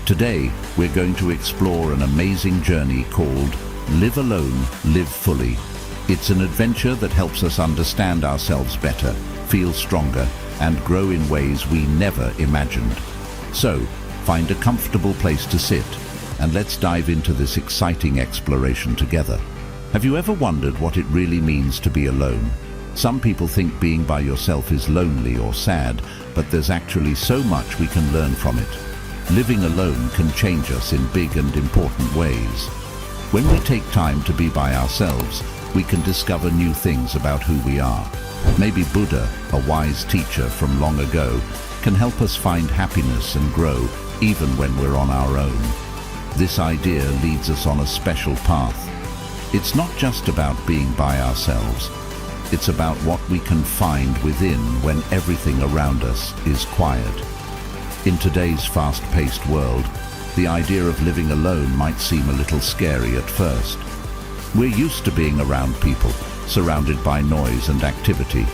Today, we're going to explore an amazing journey called Live Alone, Live Fully. It's an adventure that helps us understand ourselves better, feel stronger, and grow in ways we never imagined. So, find a comfortable place to sit, and let's dive into this exciting exploration together. Have you ever wondered what it really means to be alone? Some people think being by yourself is lonely or sad, but there's actually so much we can learn from it. Living alone can change us in big and important ways. When we take time to be by ourselves, we can discover new things about who we are. Maybe Buddha, a wise teacher from long ago, can help us find happiness and grow even when we're on our own. This idea leads us on a special path. It's not just about being by ourselves. It's about what we can find within when everything around us is quiet. In today's fast-paced world, the idea of living alone might seem a little scary at first. We're used to being around people, surrounded by noise and activity,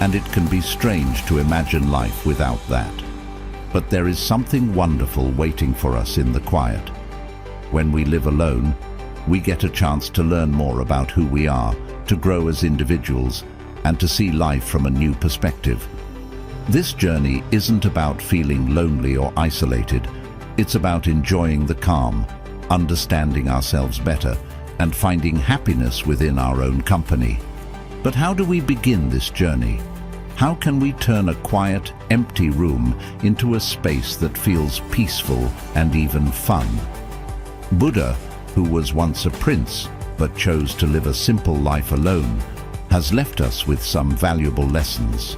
and it can be strange to imagine life without that. But there is something wonderful waiting for us in the quiet. When we live alone, we get a chance to learn more about who we are, to grow as individuals, and to see life from a new perspective. This journey isn't about feeling lonely or isolated. It's about enjoying the calm, understanding ourselves better, and finding happiness within our own company. But how do we begin this journey? How can we turn a quiet, empty room into a space that feels peaceful and even fun? Buddha, who was once a prince but chose to live a simple life alone, has left us with some valuable lessons.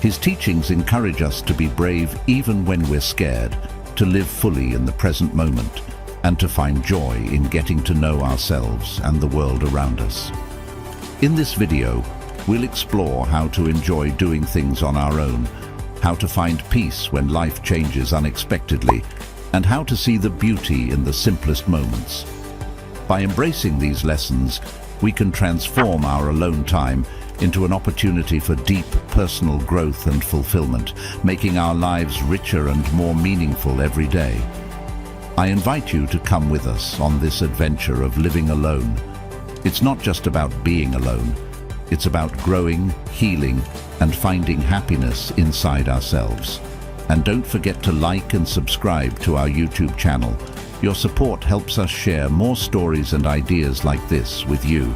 His teachings encourage us to be brave even when we're scared, to live fully in the present moment, and to find joy in getting to know ourselves and the world around us. In this video, we'll explore how to enjoy doing things on our own, how to find peace when life changes unexpectedly, and how to see the beauty in the simplest moments. By embracing these lessons, we can transform our alone time into an opportunity for deep personal growth and fulfillment, making our lives richer and more meaningful every day. I invite you to come with us on this adventure of living alone. It's not just about being alone. It's about growing, healing, and finding happiness inside ourselves. And don't forget to like and subscribe to our YouTube channel. Your support helps us share more stories and ideas like this with you.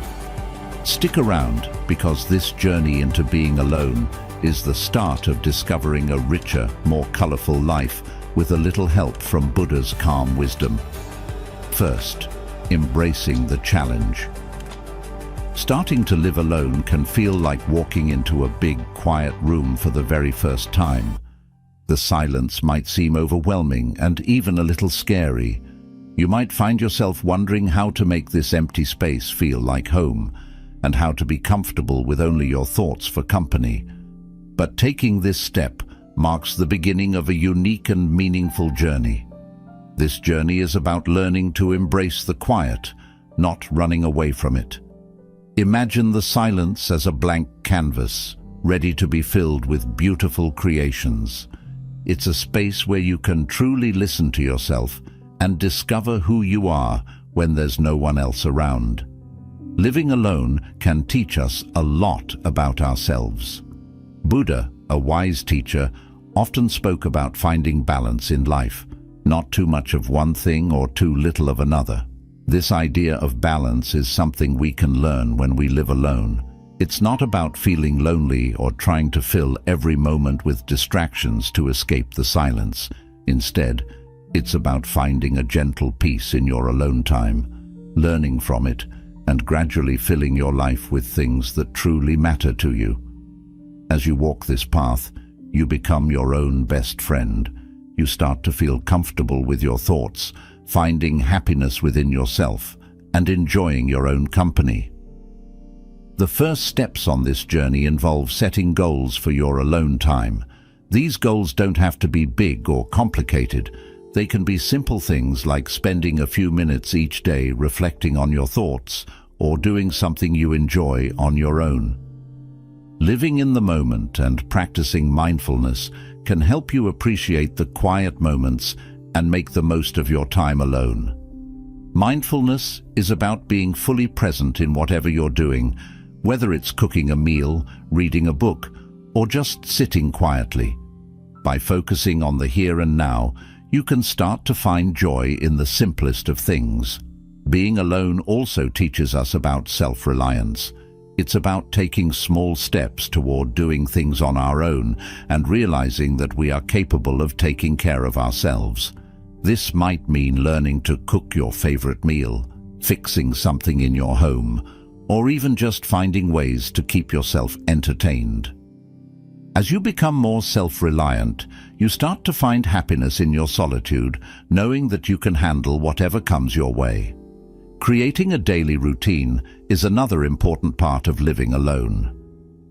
Stick around, because this journey into being alone is the start of discovering a richer, more colorful life with a little help from Buddha's calm wisdom. First, embracing the challenge. Starting to live alone can feel like walking into a big, quiet room for the very first time. The silence might seem overwhelming and even a little scary. You might find yourself wondering how to make this empty space feel like home, and how to be comfortable with only your thoughts for company. But taking this step marks the beginning of a unique and meaningful journey. This journey is about learning to embrace the quiet, not running away from it. Imagine the silence as a blank canvas, ready to be filled with beautiful creations. It's a space where you can truly listen to yourself and discover who you are when there's no one else around. Living alone can teach us a lot about ourselves. Buddha, a wise teacher, often spoke about finding balance in life, not too much of one thing or too little of another. This idea of balance is something we can learn when we live alone. It's not about feeling lonely or trying to fill every moment with distractions to escape the silence. Instead, it's about finding a gentle peace in your alone time, learning from it, and gradually filling your life with things that truly matter to you. As you walk this path, you become your own best friend. You start to feel comfortable with your thoughts, finding happiness within yourself, and enjoying your own company. The first steps on this journey involve setting goals for your alone time. These goals don't have to be big or complicated. They can be simple things like spending a few minutes each day reflecting on your thoughts, or doing something you enjoy on your own. Living in the moment and practicing mindfulness can help you appreciate the quiet moments and make the most of your time alone. Mindfulness is about being fully present in whatever you're doing, whether it's cooking a meal, reading a book, or just sitting quietly. By focusing on the here and now, you can start to find joy in the simplest of things. Being alone also teaches us about self-reliance. It's about taking small steps toward doing things on our own and realizing that we are capable of taking care of ourselves. This might mean learning to cook your favorite meal, fixing something in your home, or even just finding ways to keep yourself entertained. As you become more self-reliant, you start to find happiness in your solitude, knowing that you can handle whatever comes your way. Creating a daily routine is another important part of living alone.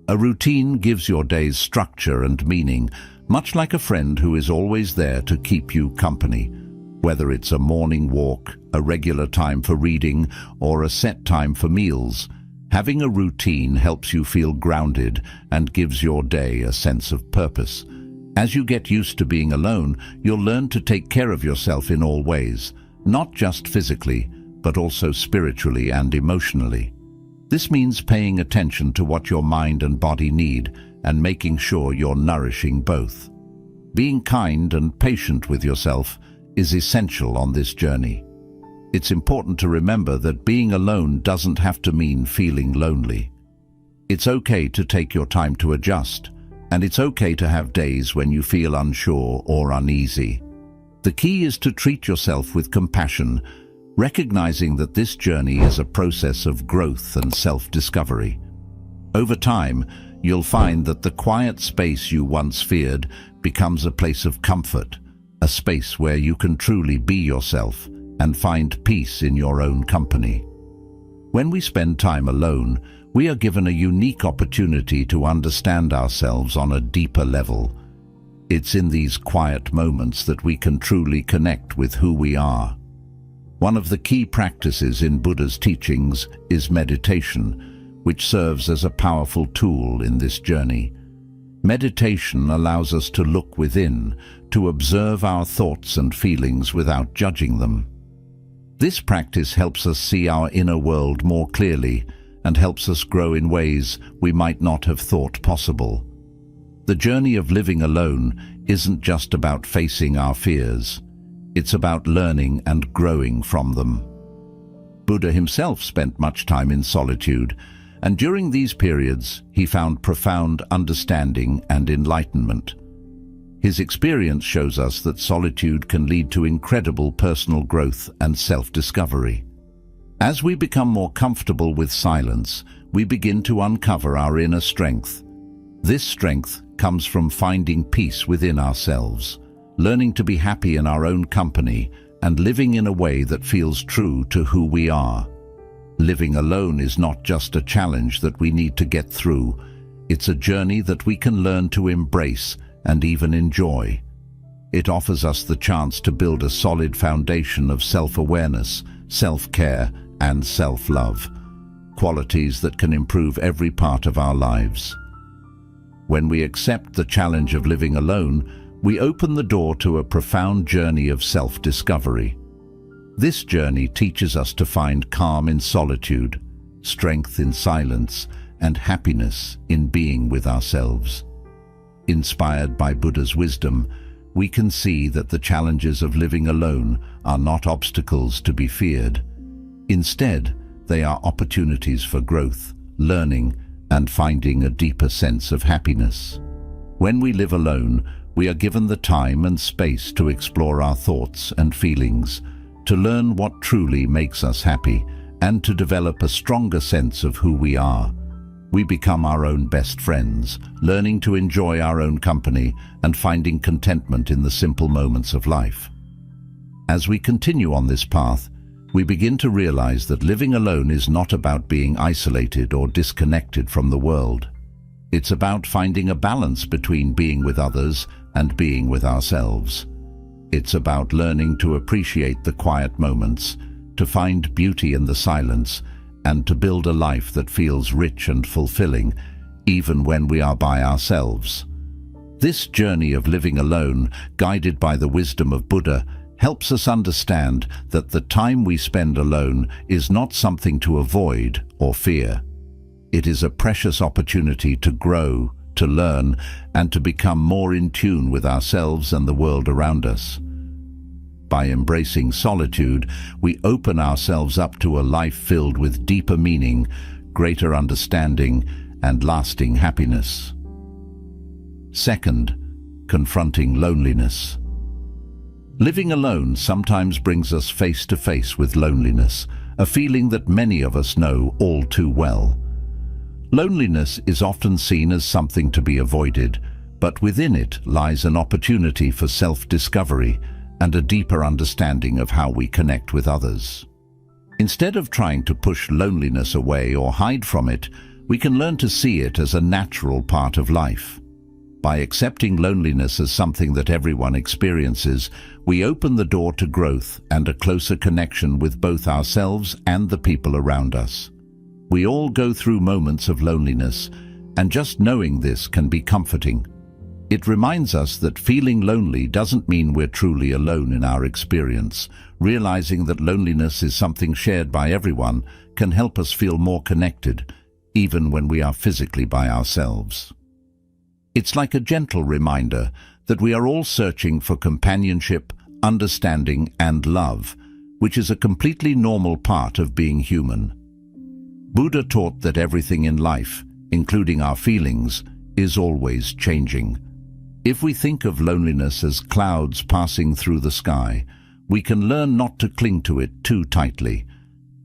A routine gives your days structure and meaning, much like a friend who is always there to keep you company. Whether it's a morning walk, a regular time for reading, or a set time for meals, having a routine helps you feel grounded and gives your day a sense of purpose. As you get used to being alone, you'll learn to take care of yourself in all ways, not just physically, but also spiritually and emotionally. This means paying attention to what your mind and body need and making sure you're nourishing both. Being kind and patient with yourself is essential on this journey. It's important to remember that being alone doesn't have to mean feeling lonely. It's okay to take your time to adjust, and it's okay to have days when you feel unsure or uneasy. The key is to treat yourself with compassion, recognizing that this journey is a process of growth and self-discovery. Over time, you'll find that the quiet space you once feared becomes a place of comfort, a space where you can truly be yourself and find peace in your own company. When we spend time alone, we are given a unique opportunity to understand ourselves on a deeper level. It's in these quiet moments that we can truly connect with who we are. One of the key practices in Buddha's teachings is meditation, which serves as a powerful tool in this journey. Meditation allows us to look within, to observe our thoughts and feelings without judging them. This practice helps us see our inner world more clearly and helps us grow in ways we might not have thought possible. The journey of living alone isn't just about facing our fears. It's about learning and growing from them. Buddha himself spent much time in solitude, and during these periods he found profound understanding and enlightenment. His experience shows us that solitude can lead to incredible personal growth and self-discovery. As we become more comfortable with silence, we begin to uncover our inner strength. This strength comes from finding peace within ourselves, learning to be happy in our own company, and living in a way that feels true to who we are. Living alone is not just a challenge that we need to get through. It's a journey that we can learn to embrace and even enjoy. It offers us the chance to build a solid foundation of self-awareness, self-care, and self-love, qualities that can improve every part of our lives. When we accept the challenge of living alone, we open the door to a profound journey of self-discovery. This journey teaches us to find calm in solitude, strength in silence, and happiness in being with ourselves. Inspired by Buddha's wisdom, we can see that the challenges of living alone are not obstacles to be feared. Instead, they are opportunities for growth, learning, and finding a deeper sense of happiness. When we live alone, we are given the time and space to explore our thoughts and feelings, to learn what truly makes us happy, and to develop a stronger sense of who we are. We become our own best friends, learning to enjoy our own company and finding contentment in the simple moments of life. As we continue on this path, we begin to realize that living alone is not about being isolated or disconnected from the world. It's about finding a balance between being with others and being with ourselves. It's about learning to appreciate the quiet moments, to find beauty in the silence, and to build a life that feels rich and fulfilling, even when we are by ourselves. This journey of living alone, guided by the wisdom of Buddha, helps us understand that the time we spend alone is not something to avoid or fear. It is a precious opportunity to grow, to learn, and to become more in tune with ourselves and the world around us. By embracing solitude, we open ourselves up to a life filled with deeper meaning, greater understanding, and lasting happiness. Second, confronting loneliness. Living alone sometimes brings us face to face with loneliness, a feeling that many of us know all too well. Loneliness is often seen as something to be avoided, but within it lies an opportunity for self-discovery and a deeper understanding of how we connect with others. Instead of trying to push loneliness away or hide from it, we can learn to see it as a natural part of life. By accepting loneliness as something that everyone experiences, we open the door to growth and a closer connection with both ourselves and the people around us. We all go through moments of loneliness, and just knowing this can be comforting. It reminds us that feeling lonely doesn't mean we're truly alone in our experience. Realizing that loneliness is something shared by everyone can help us feel more connected, even when we are physically by ourselves. It's like a gentle reminder that we are all searching for companionship, understanding, and love, which is a completely normal part of being human. Buddha taught that everything in life, including our feelings, is always changing. If we think of loneliness as clouds passing through the sky, we can learn not to cling to it too tightly.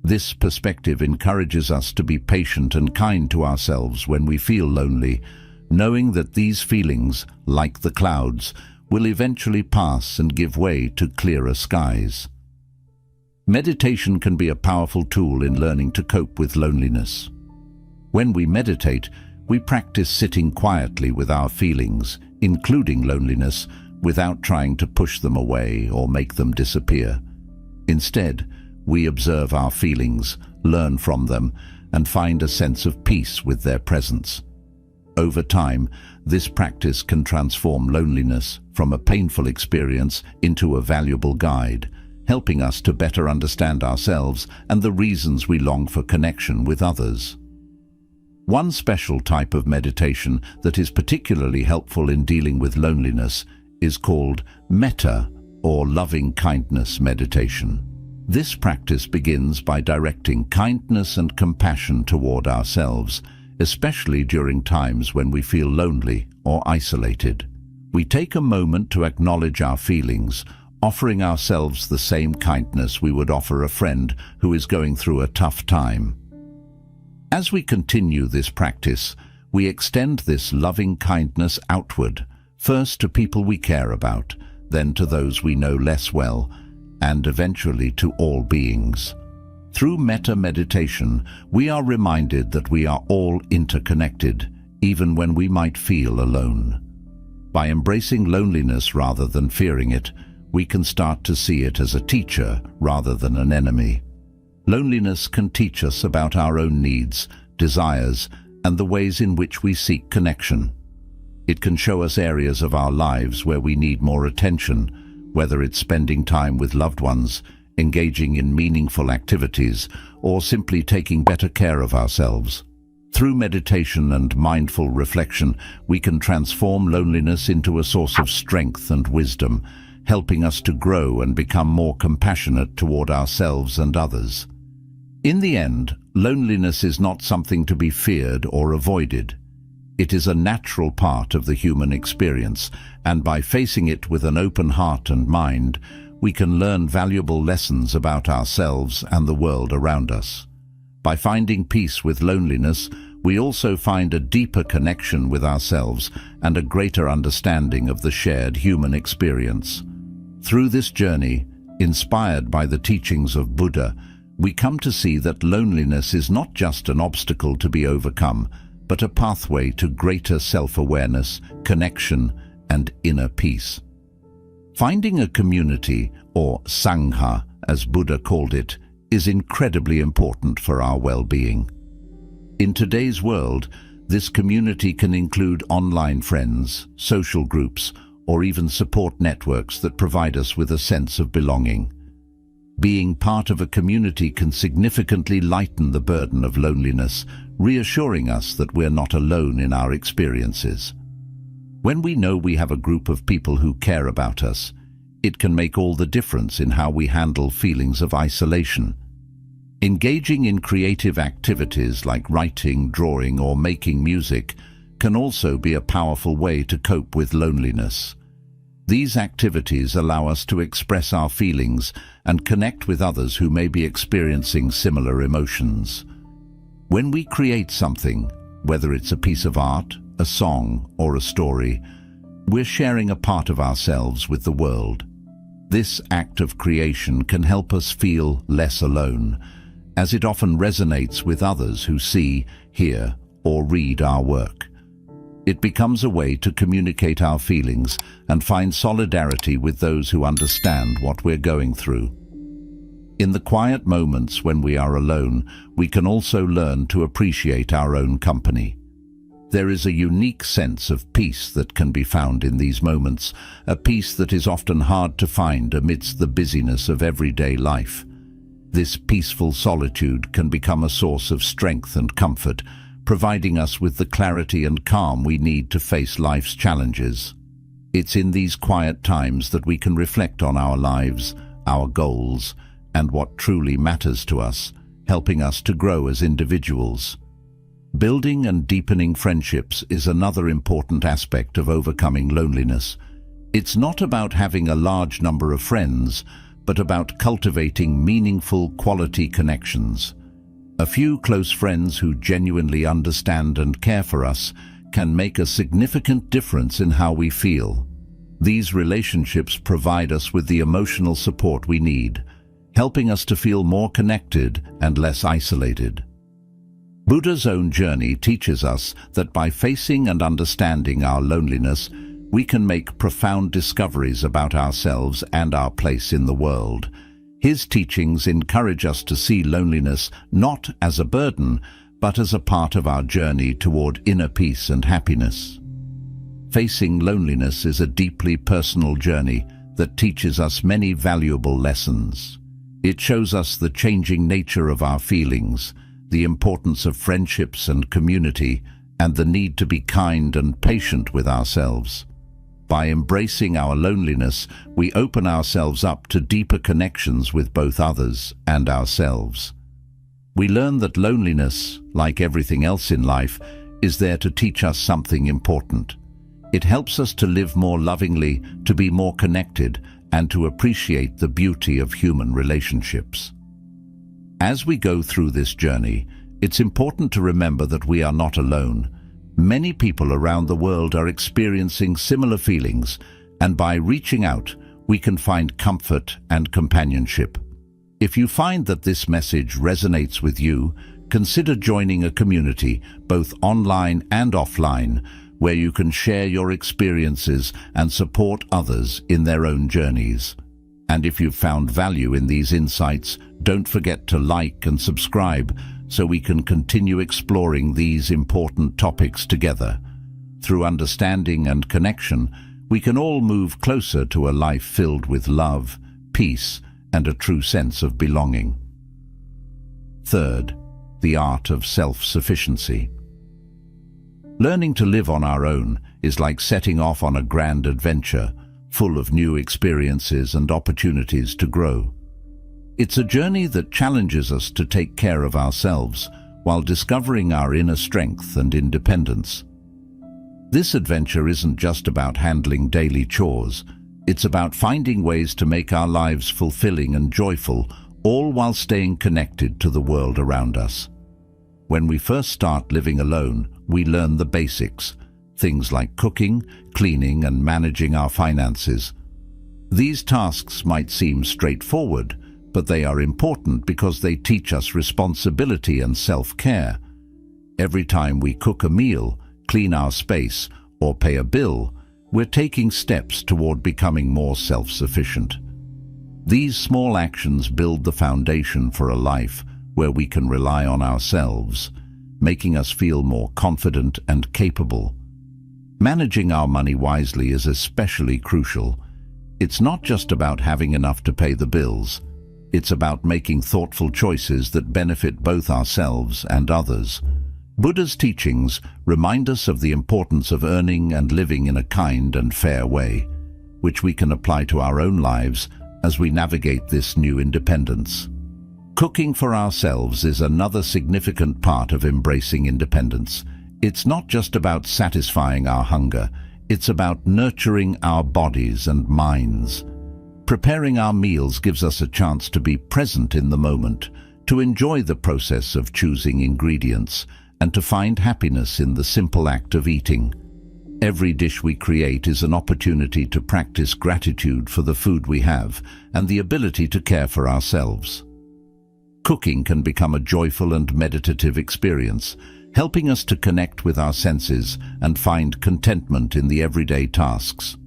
This perspective encourages us to be patient and kind to ourselves when we feel lonely, knowing that these feelings, like the clouds, will eventually pass and give way to clearer skies. Meditation can be a powerful tool in learning to cope with loneliness. When we meditate, we practice sitting quietly with our feelings, including loneliness, without trying to push them away or make them disappear. Instead, we observe our feelings, learn from them, and find a sense of peace with their presence. Over time, this practice can transform loneliness from a painful experience into a valuable guide, helping us to better understand ourselves and the reasons we long for connection with others. One special type of meditation that is particularly helpful in dealing with loneliness is called metta, or loving kindness meditation. This practice begins by directing kindness and compassion toward ourselves, especially during times when we feel lonely or isolated. We take a moment to acknowledge our feelings, offering ourselves the same kindness we would offer a friend who is going through a tough time. As we continue this practice, we extend this loving kindness outward, first to people we care about, then to those we know less well, and eventually to all beings. Through metta meditation, we are reminded that we are all interconnected, even when we might feel alone. By embracing loneliness rather than fearing it, we can start to see it as a teacher rather than an enemy. Loneliness can teach us about our own needs, desires, and the ways in which we seek connection. It can show us areas of our lives where we need more attention, whether it's spending time with loved ones, engaging in meaningful activities, or simply taking better care of ourselves. Through meditation and mindful reflection, we can transform loneliness into a source of strength and wisdom, helping us to grow and become more compassionate toward ourselves and others. In the end, loneliness is not something to be feared or avoided. It is a natural part of the human experience, and by facing it with an open heart and mind, we can learn valuable lessons about ourselves and the world around us. By finding peace with loneliness, we also find a deeper connection with ourselves and a greater understanding of the shared human experience. Through this journey, inspired by the teachings of Buddha, we come to see that loneliness is not just an obstacle to be overcome, but a pathway to greater self-awareness, connection, and inner peace. Finding a community, or Sangha, as Buddha called it, is incredibly important for our well-being. In today's world, this community can include online friends, social groups, or even support networks that provide us with a sense of belonging. Being part of a community can significantly lighten the burden of loneliness, reassuring us that we're not alone in our experiences. When we know we have a group of people who care about us, it can make all the difference in how we handle feelings of isolation. Engaging in creative activities like writing, drawing, or making music can also be a powerful way to cope with loneliness. These activities allow us to express our feelings and connect with others who may be experiencing similar emotions. When we create something, whether it's a piece of art, a song, or a story, we're sharing a part of ourselves with the world. This act of creation can help us feel less alone, as it often resonates with others who see, hear, or read our work. It becomes a way to communicate our feelings and find solidarity with those who understand what we're going through. In the quiet moments when we are alone, we can also learn to appreciate our own company. There is a unique sense of peace that can be found in these moments, a peace that is often hard to find amidst the busyness of everyday life. This peaceful solitude can become a source of strength and comfort, providing us with the clarity and calm we need to face life's challenges. It's in these quiet times that we can reflect on our lives, our goals, and what truly matters to us, helping us to grow as individuals. Building and deepening friendships is another important aspect of overcoming loneliness. It's not about having a large number of friends, but about cultivating meaningful, quality connections. A few close friends who genuinely understand and care for us can make a significant difference in how we feel. These relationships provide us with the emotional support we need, helping us to feel more connected and less isolated. Buddha's own journey teaches us that by facing and understanding our loneliness, we can make profound discoveries about ourselves and our place in the world. His teachings encourage us to see loneliness not as a burden, but as a part of our journey toward inner peace and happiness. Facing loneliness is a deeply personal journey that teaches us many valuable lessons. It shows us the changing nature of our feelings, the importance of friendships and community, and the need to be kind and patient with ourselves. By embracing our loneliness, we open ourselves up to deeper connections with both others and ourselves. We learn that loneliness, like everything else in life, is there to teach us something important. It helps us to live more lovingly, to be more connected, and to appreciate the beauty of human relationships. As we go through this journey, it's important to remember that we are not alone. Many people around the world are experiencing similar feelings, and by reaching out, we can find comfort and companionship. If you find that this message resonates with you, consider joining a community, both online and offline, where you can share your experiences and support others in their own journeys. And if you've found value in these insights, don't forget to like and subscribe so we can continue exploring these important topics together. Through understanding and connection, we can all move closer to a life filled with love, peace, and a true sense of belonging. Third, the art of self-sufficiency. Learning to live on our own is like setting off on a grand adventure, full of new experiences and opportunities to grow. It's a journey that challenges us to take care of ourselves while discovering our inner strength and independence. This adventure isn't just about handling daily chores. It's about finding ways to make our lives fulfilling and joyful, all while staying connected to the world around us. When we first start living alone, we learn the basics, things like cooking, cleaning, and managing our finances. These tasks might seem straightforward, but they are important because they teach us responsibility and self-care. Every time we cook a meal, clean our space, or pay a bill, we're taking steps toward becoming more self-sufficient. These small actions build the foundation for a life where we can rely on ourselves, making us feel more confident and capable. Managing our money wisely is especially crucial. It's not just about having enough to pay the bills. It's about making thoughtful choices that benefit both ourselves and others. Buddha's teachings remind us of the importance of earning and living in a kind and fair way, which we can apply to our own lives as we navigate this new independence. Cooking for ourselves is another significant part of embracing independence. It's not just about satisfying our hunger, it's about nurturing our bodies and minds. Preparing our meals gives us a chance to be present in the moment, to enjoy the process of choosing ingredients, and to find happiness in the simple act of eating. Every dish we create is an opportunity to practice gratitude for the food we have and the ability to care for ourselves. Cooking can become a joyful and meditative experience, helping us to connect with our senses and find contentment in the everyday tasks.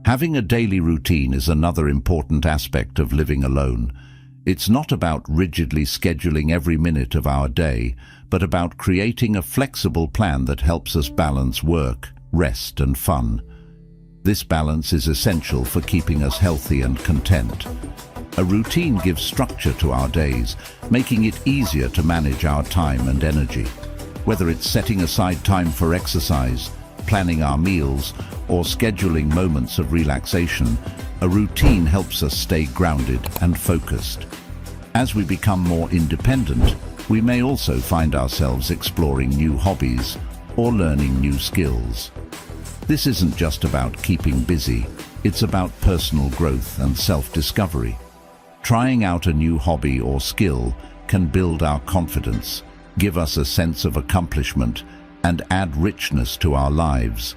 Having a daily routine is another important aspect of living alone. It's not about rigidly scheduling every minute of our day, but about creating a flexible plan that helps us balance work, rest, and fun. This balance is essential for keeping us healthy and content. A routine gives structure to our days, making it easier to manage our time and energy. Whether it's setting aside time for exercise, planning our meals, or scheduling moments of relaxation, a routine helps us stay grounded and focused. As we become more independent, we may also find ourselves exploring new hobbies or learning new skills. This isn't just about keeping busy, it's about personal growth and self-discovery. Trying out a new hobby or skill can build our confidence, give us a sense of accomplishment, and add richness to our lives.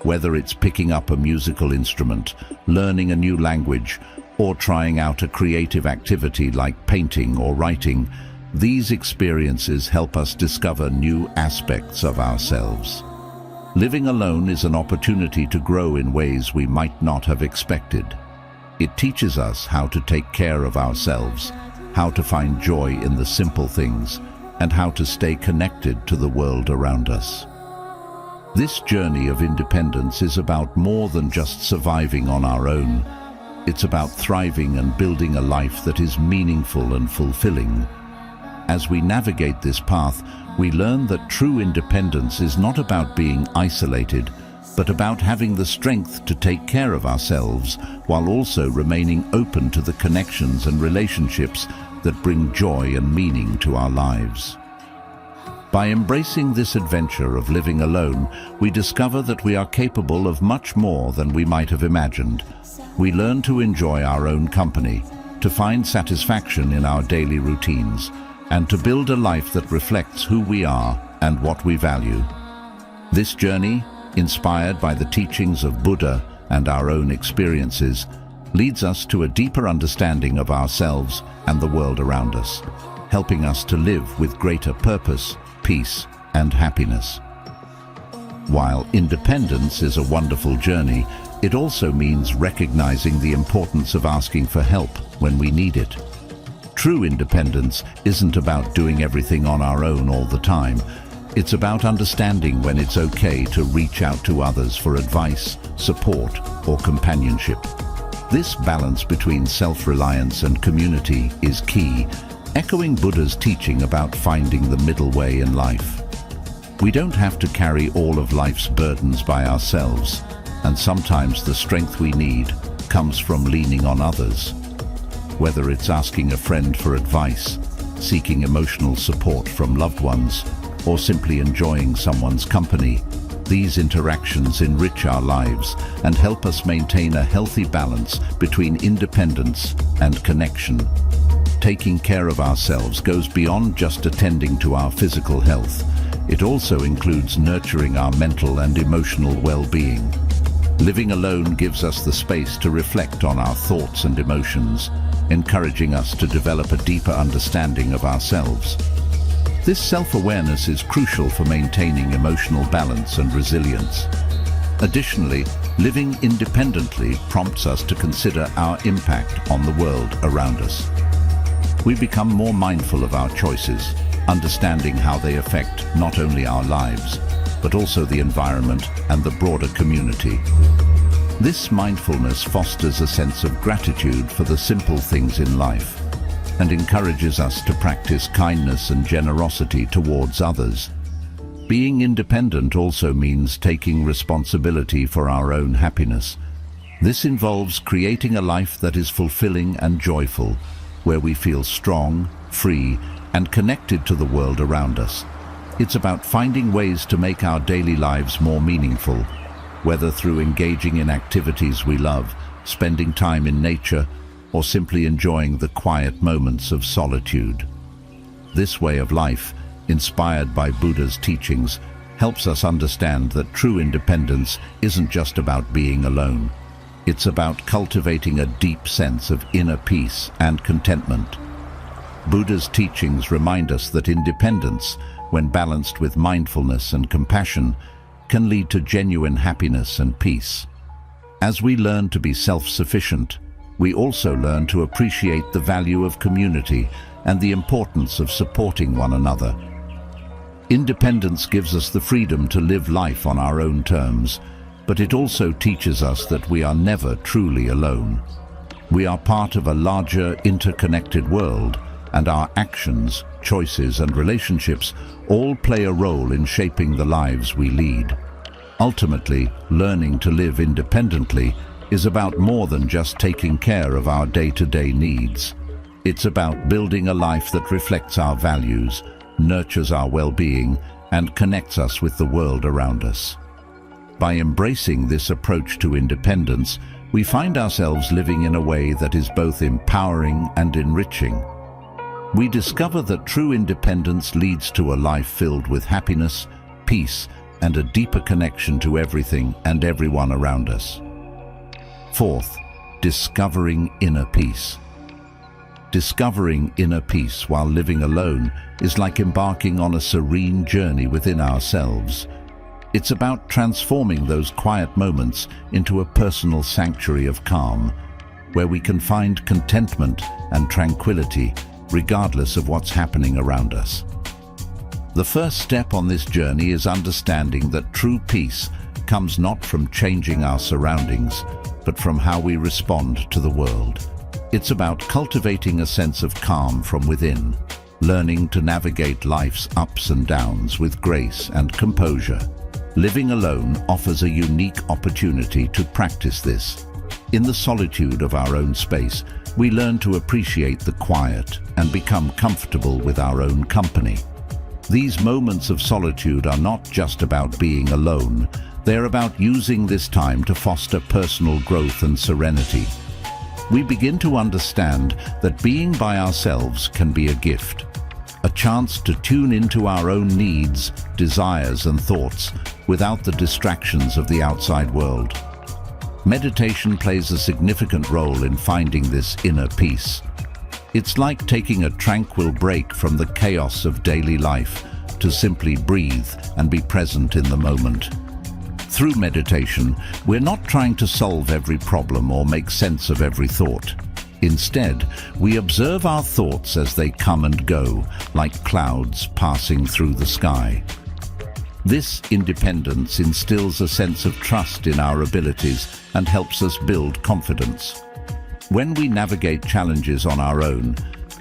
Whether it's picking up a musical instrument, learning a new language, or trying out a creative activity like painting or writing, these experiences help us discover new aspects of ourselves. Living alone is an opportunity to grow in ways we might not have expected. It teaches us how to take care of ourselves, how to find joy in the simple things, and how to stay connected to the world around us. This journey of independence is about more than just surviving on our own. It's about thriving and building a life that is meaningful and fulfilling. As we navigate this path, we learn that true independence is not about being isolated, but about having the strength to take care of ourselves while also remaining open to the connections and relationships that bring joy and meaning to our lives. By embracing this adventure of living alone, we discover that we are capable of much more than we might have imagined. We learn to enjoy our own company, to find satisfaction in our daily routines, and to build a life that reflects who we are and what we value. This journey, inspired by the teachings of Buddha and our own experiences, leads us to a deeper understanding of ourselves and the world around us, helping us to live with greater purpose, peace, and happiness. While independence is a wonderful journey, it also means recognizing the importance of asking for help when we need it. True independence isn't about doing everything on our own all the time. It's about understanding when it's okay to reach out to others for advice, support, or companionship. This balance between self-reliance and community is key, echoing Buddha's teaching about finding the middle way in life. We don't have to carry all of life's burdens by ourselves, and sometimes the strength we need comes from leaning on others. Whether it's asking a friend for advice, seeking emotional support from loved ones, or simply enjoying someone's company, these interactions enrich our lives and help us maintain a healthy balance between independence and connection. Taking care of ourselves goes beyond just attending to our physical health. It also includes nurturing our mental and emotional well-being. Living alone gives us the space to reflect on our thoughts and emotions, encouraging us to develop a deeper understanding of ourselves. This self-awareness is crucial for maintaining emotional balance and resilience. Additionally, living independently prompts us to consider our impact on the world around us. We become more mindful of our choices, understanding how they affect not only our lives, but also the environment and the broader community. This mindfulness fosters a sense of gratitude for the simple things in life and encourages us to practice kindness and generosity towards others. Being independent also means taking responsibility for our own happiness. This involves creating a life that is fulfilling and joyful, where we feel strong, free, and connected to the world around us. It's about finding ways to make our daily lives more meaningful, whether through engaging in activities we love, spending time in nature, or simply enjoying the quiet moments of solitude. This way of life, inspired by Buddha's teachings, helps us understand that true independence isn't just about being alone. It's about cultivating a deep sense of inner peace and contentment. Buddha's teachings remind us that independence, when balanced with mindfulness and compassion, can lead to genuine happiness and peace. As we learn to be self-sufficient, we also learn to appreciate the value of community and the importance of supporting one another. Independence gives us the freedom to live life on our own terms, but it also teaches us that we are never truly alone. We are part of a larger, interconnected world, and our actions, choices, and relationships all play a role in shaping the lives we lead. Ultimately, learning to live independently is about more than just taking care of our day-to-day needs. It's about building a life that reflects our values, nurtures our well-being, and connects us with the world around us. By embracing this approach to independence, we find ourselves living in a way that is both empowering and enriching. We discover that true independence leads to a life filled with happiness, peace, and a deeper connection to everything and everyone around us. Fourth, discovering inner peace. Discovering inner peace while living alone is like embarking on a serene journey within ourselves. It's about transforming those quiet moments into a personal sanctuary of calm, where we can find contentment and tranquility regardless of what's happening around us. The first step on this journey is understanding that true peace comes not from changing our surroundings, but from how we respond to the world. It's about cultivating a sense of calm from within, learning to navigate life's ups and downs with grace and composure. Living alone offers a unique opportunity to practice this. In the solitude of our own space, we learn to appreciate the quiet and become comfortable with our own company. These moments of solitude are not just about being alone. They're about using this time to foster personal growth and serenity. We begin to understand that being by ourselves can be a gift, a chance to tune into our own needs, desires, and thoughts without the distractions of the outside world. Meditation plays a significant role in finding this inner peace. It's like taking a tranquil break from the chaos of daily life to simply breathe and be present in the moment. Through meditation, we're not trying to solve every problem or make sense of every thought. Instead, we observe our thoughts as they come and go, like clouds passing through the sky. This independence instills a sense of trust in our abilities and helps us build confidence. When we navigate challenges on our own,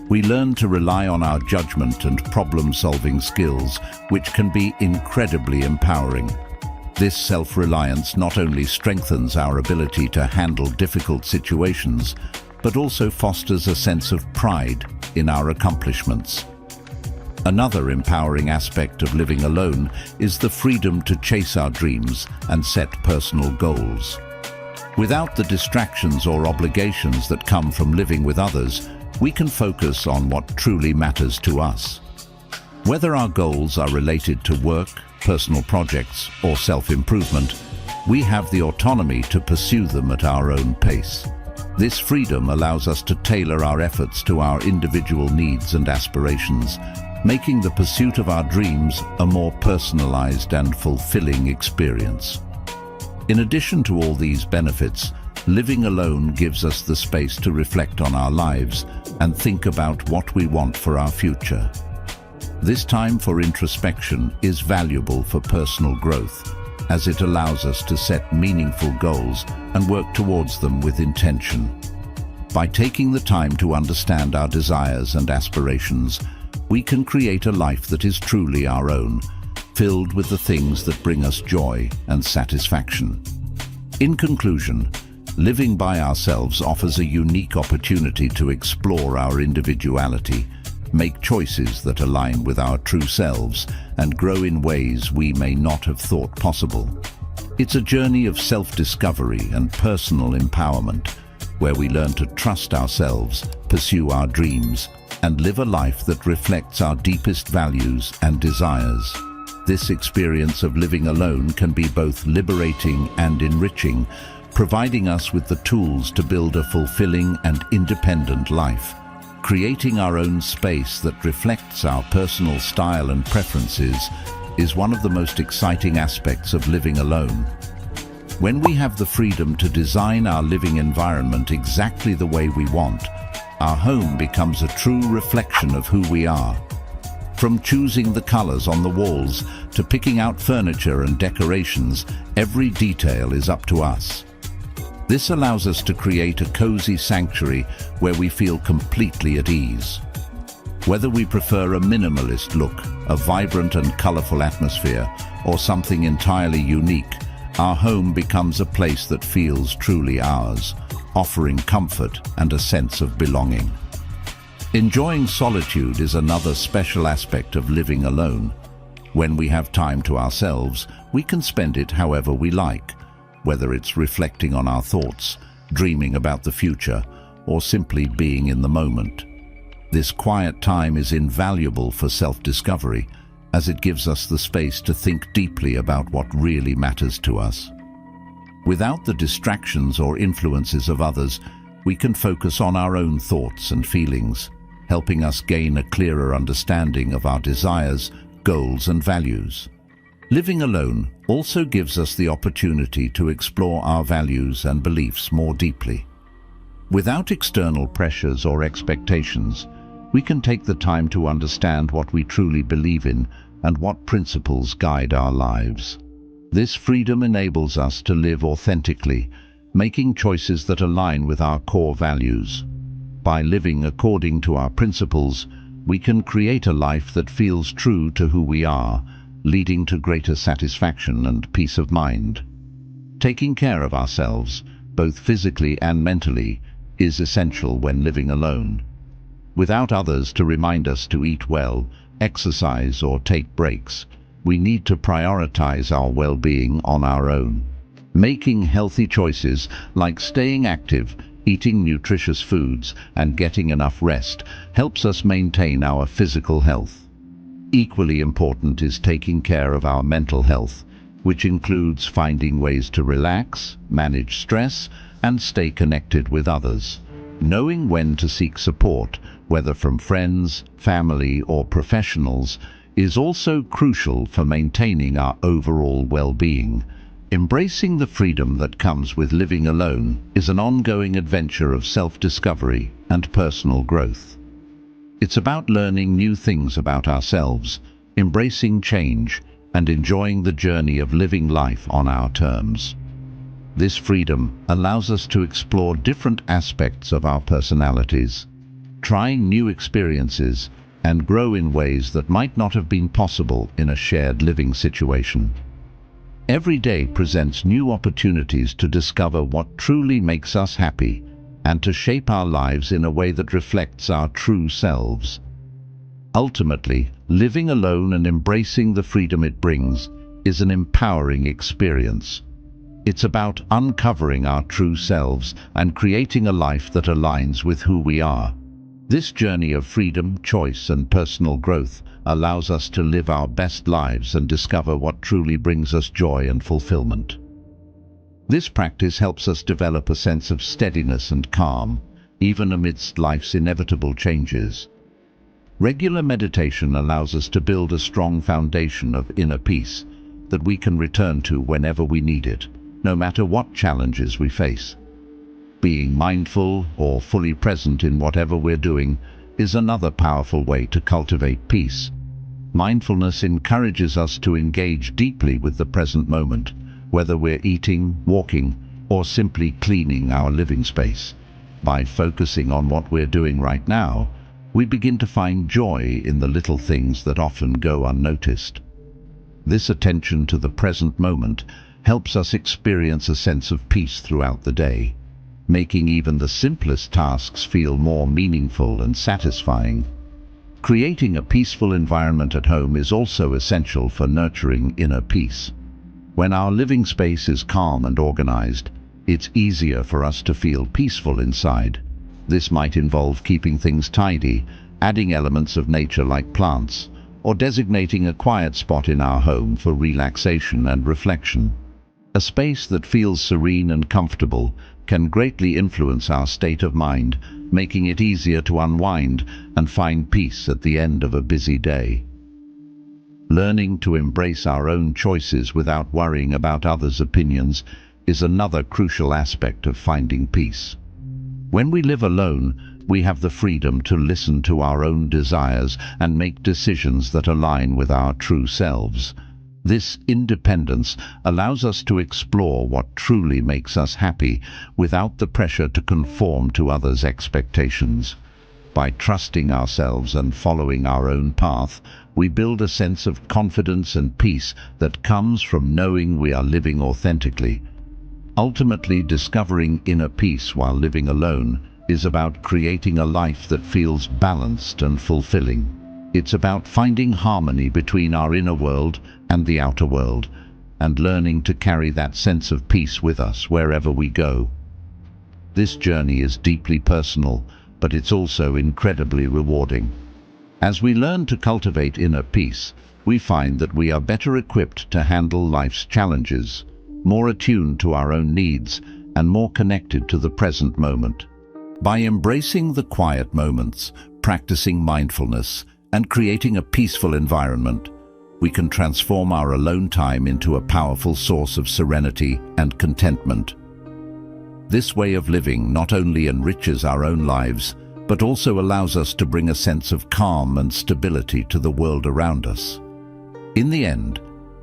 we learn to rely on our judgment and problem-solving skills, which can be incredibly empowering. This self-reliance not only strengthens our ability to handle difficult situations, but also fosters a sense of pride in our accomplishments. Another empowering aspect of living alone is the freedom to chase our dreams and set personal goals. Without the distractions or obligations that come from living with others, we can focus on what truly matters to us. Whether our goals are related to work, personal projects, or self-improvement, we have the autonomy to pursue them at our own pace. This freedom allows us to tailor our efforts to our individual needs and aspirations, making the pursuit of our dreams a more personalized and fulfilling experience. In addition to all these benefits, living alone gives us the space to reflect on our lives and think about what we want for our future. This time for introspection is valuable for personal growth, as it allows us to set meaningful goals and work towards them with intention. By taking the time to understand our desires and aspirations, we can create a life that is truly our own, filled with the things that bring us joy and satisfaction. In conclusion, living by ourselves offers a unique opportunity to explore our individuality, make choices that align with our true selves, and grow in ways we may not have thought possible. It's a journey of self-discovery and personal empowerment, where we learn to trust ourselves, pursue our dreams, and live a life that reflects our deepest values and desires. This experience of living alone can be both liberating and enriching, providing us with the tools to build a fulfilling and independent life. Creating our own space that reflects our personal style and preferences is one of the most exciting aspects of living alone. When we have the freedom to design our living environment exactly the way we want, our home becomes a true reflection of who we are. From choosing the colors on the walls to picking out furniture and decorations, every detail is up to us. This allows us to create a cozy sanctuary where we feel completely at ease. Whether we prefer a minimalist look, a vibrant and colorful atmosphere, or something entirely unique, our home becomes a place that feels truly ours, offering comfort and a sense of belonging. Enjoying solitude is another special aspect of living alone. When we have time to ourselves, we can spend it however we like, whether it's reflecting on our thoughts, dreaming about the future, or simply being in the moment. This quiet time is invaluable for self-discovery, as it gives us the space to think deeply about what really matters to us. Without the distractions or influences of others, we can focus on our own thoughts and feelings, helping us gain a clearer understanding of our desires, goals, and values. Living alone also gives us the opportunity to explore our values and beliefs more deeply. Without external pressures or expectations, we can take the time to understand what we truly believe in and what principles guide our lives. This freedom enables us to live authentically, making choices that align with our core values. By living according to our principles, we can create a life that feels true to who we are, leading to greater satisfaction and peace of mind. Taking care of ourselves, both physically and mentally, is essential when living alone. Without others to remind us to eat well, exercise, or take breaks, we need to prioritize our well-being on our own. Making healthy choices like staying active, eating nutritious foods, and getting enough rest helps us maintain our physical health. Equally important is taking care of our mental health, which includes finding ways to relax, manage stress, and stay connected with others. Knowing when to seek support, whether from friends, family, or professionals, is also crucial for maintaining our overall well-being. Embracing the freedom that comes with living alone is an ongoing adventure of self-discovery and personal growth. It's about learning new things about ourselves, embracing change, and enjoying the journey of living life on our terms. This freedom allows us to explore different aspects of our personalities, trying new experiences, and grow in ways that might not have been possible in a shared living situation. Every day presents new opportunities to discover what truly makes us happy and to shape our lives in a way that reflects our true selves. Ultimately, living alone and embracing the freedom it brings is an empowering experience. It's about uncovering our true selves and creating a life that aligns with who we are. This journey of freedom, choice, and personal growth allows us to live our best lives and discover what truly brings us joy and fulfillment. This practice helps us develop a sense of steadiness and calm, even amidst life's inevitable changes. Regular meditation allows us to build a strong foundation of inner peace that we can return to whenever we need it, no matter what challenges we face. Being mindful or fully present in whatever we're doing is another powerful way to cultivate peace. Mindfulness encourages us to engage deeply with the present moment, whether we're eating, walking, or simply cleaning our living space. By focusing on what we're doing right now, we begin to find joy in the little things that often go unnoticed. This attention to the present moment helps us experience a sense of peace throughout the day, making even the simplest tasks feel more meaningful and satisfying. Creating a peaceful environment at home is also essential for nurturing inner peace. When our living space is calm and organized, it's easier for us to feel peaceful inside. This might involve keeping things tidy, adding elements of nature like plants, or designating a quiet spot in our home for relaxation and reflection. A space that feels serene and comfortable can greatly influence our state of mind, making it easier to unwind and find peace at the end of a busy day. Learning to embrace our own choices without worrying about others' opinions is another crucial aspect of finding peace. When we live alone, we have the freedom to listen to our own desires and make decisions that align with our true selves. This independence allows us to explore what truly makes us happy without the pressure to conform to others' expectations. By trusting ourselves and following our own path, we build a sense of confidence and peace that comes from knowing we are living authentically. Ultimately, discovering inner peace while living alone is about creating a life that feels balanced and fulfilling. It's about finding harmony between our inner world and the outer world, and learning to carry that sense of peace with us wherever we go. This journey is deeply personal, but it's also incredibly rewarding. As we learn to cultivate inner peace, we find that we are better equipped to handle life's challenges, more attuned to our own needs, and more connected to the present moment. By embracing the quiet moments, practicing mindfulness, and creating a peaceful environment, we can transform our alone time into a powerful source of serenity and contentment. This way of living not only enriches our own lives, but also allows us to bring a sense of calm and stability to the world around us. In the end,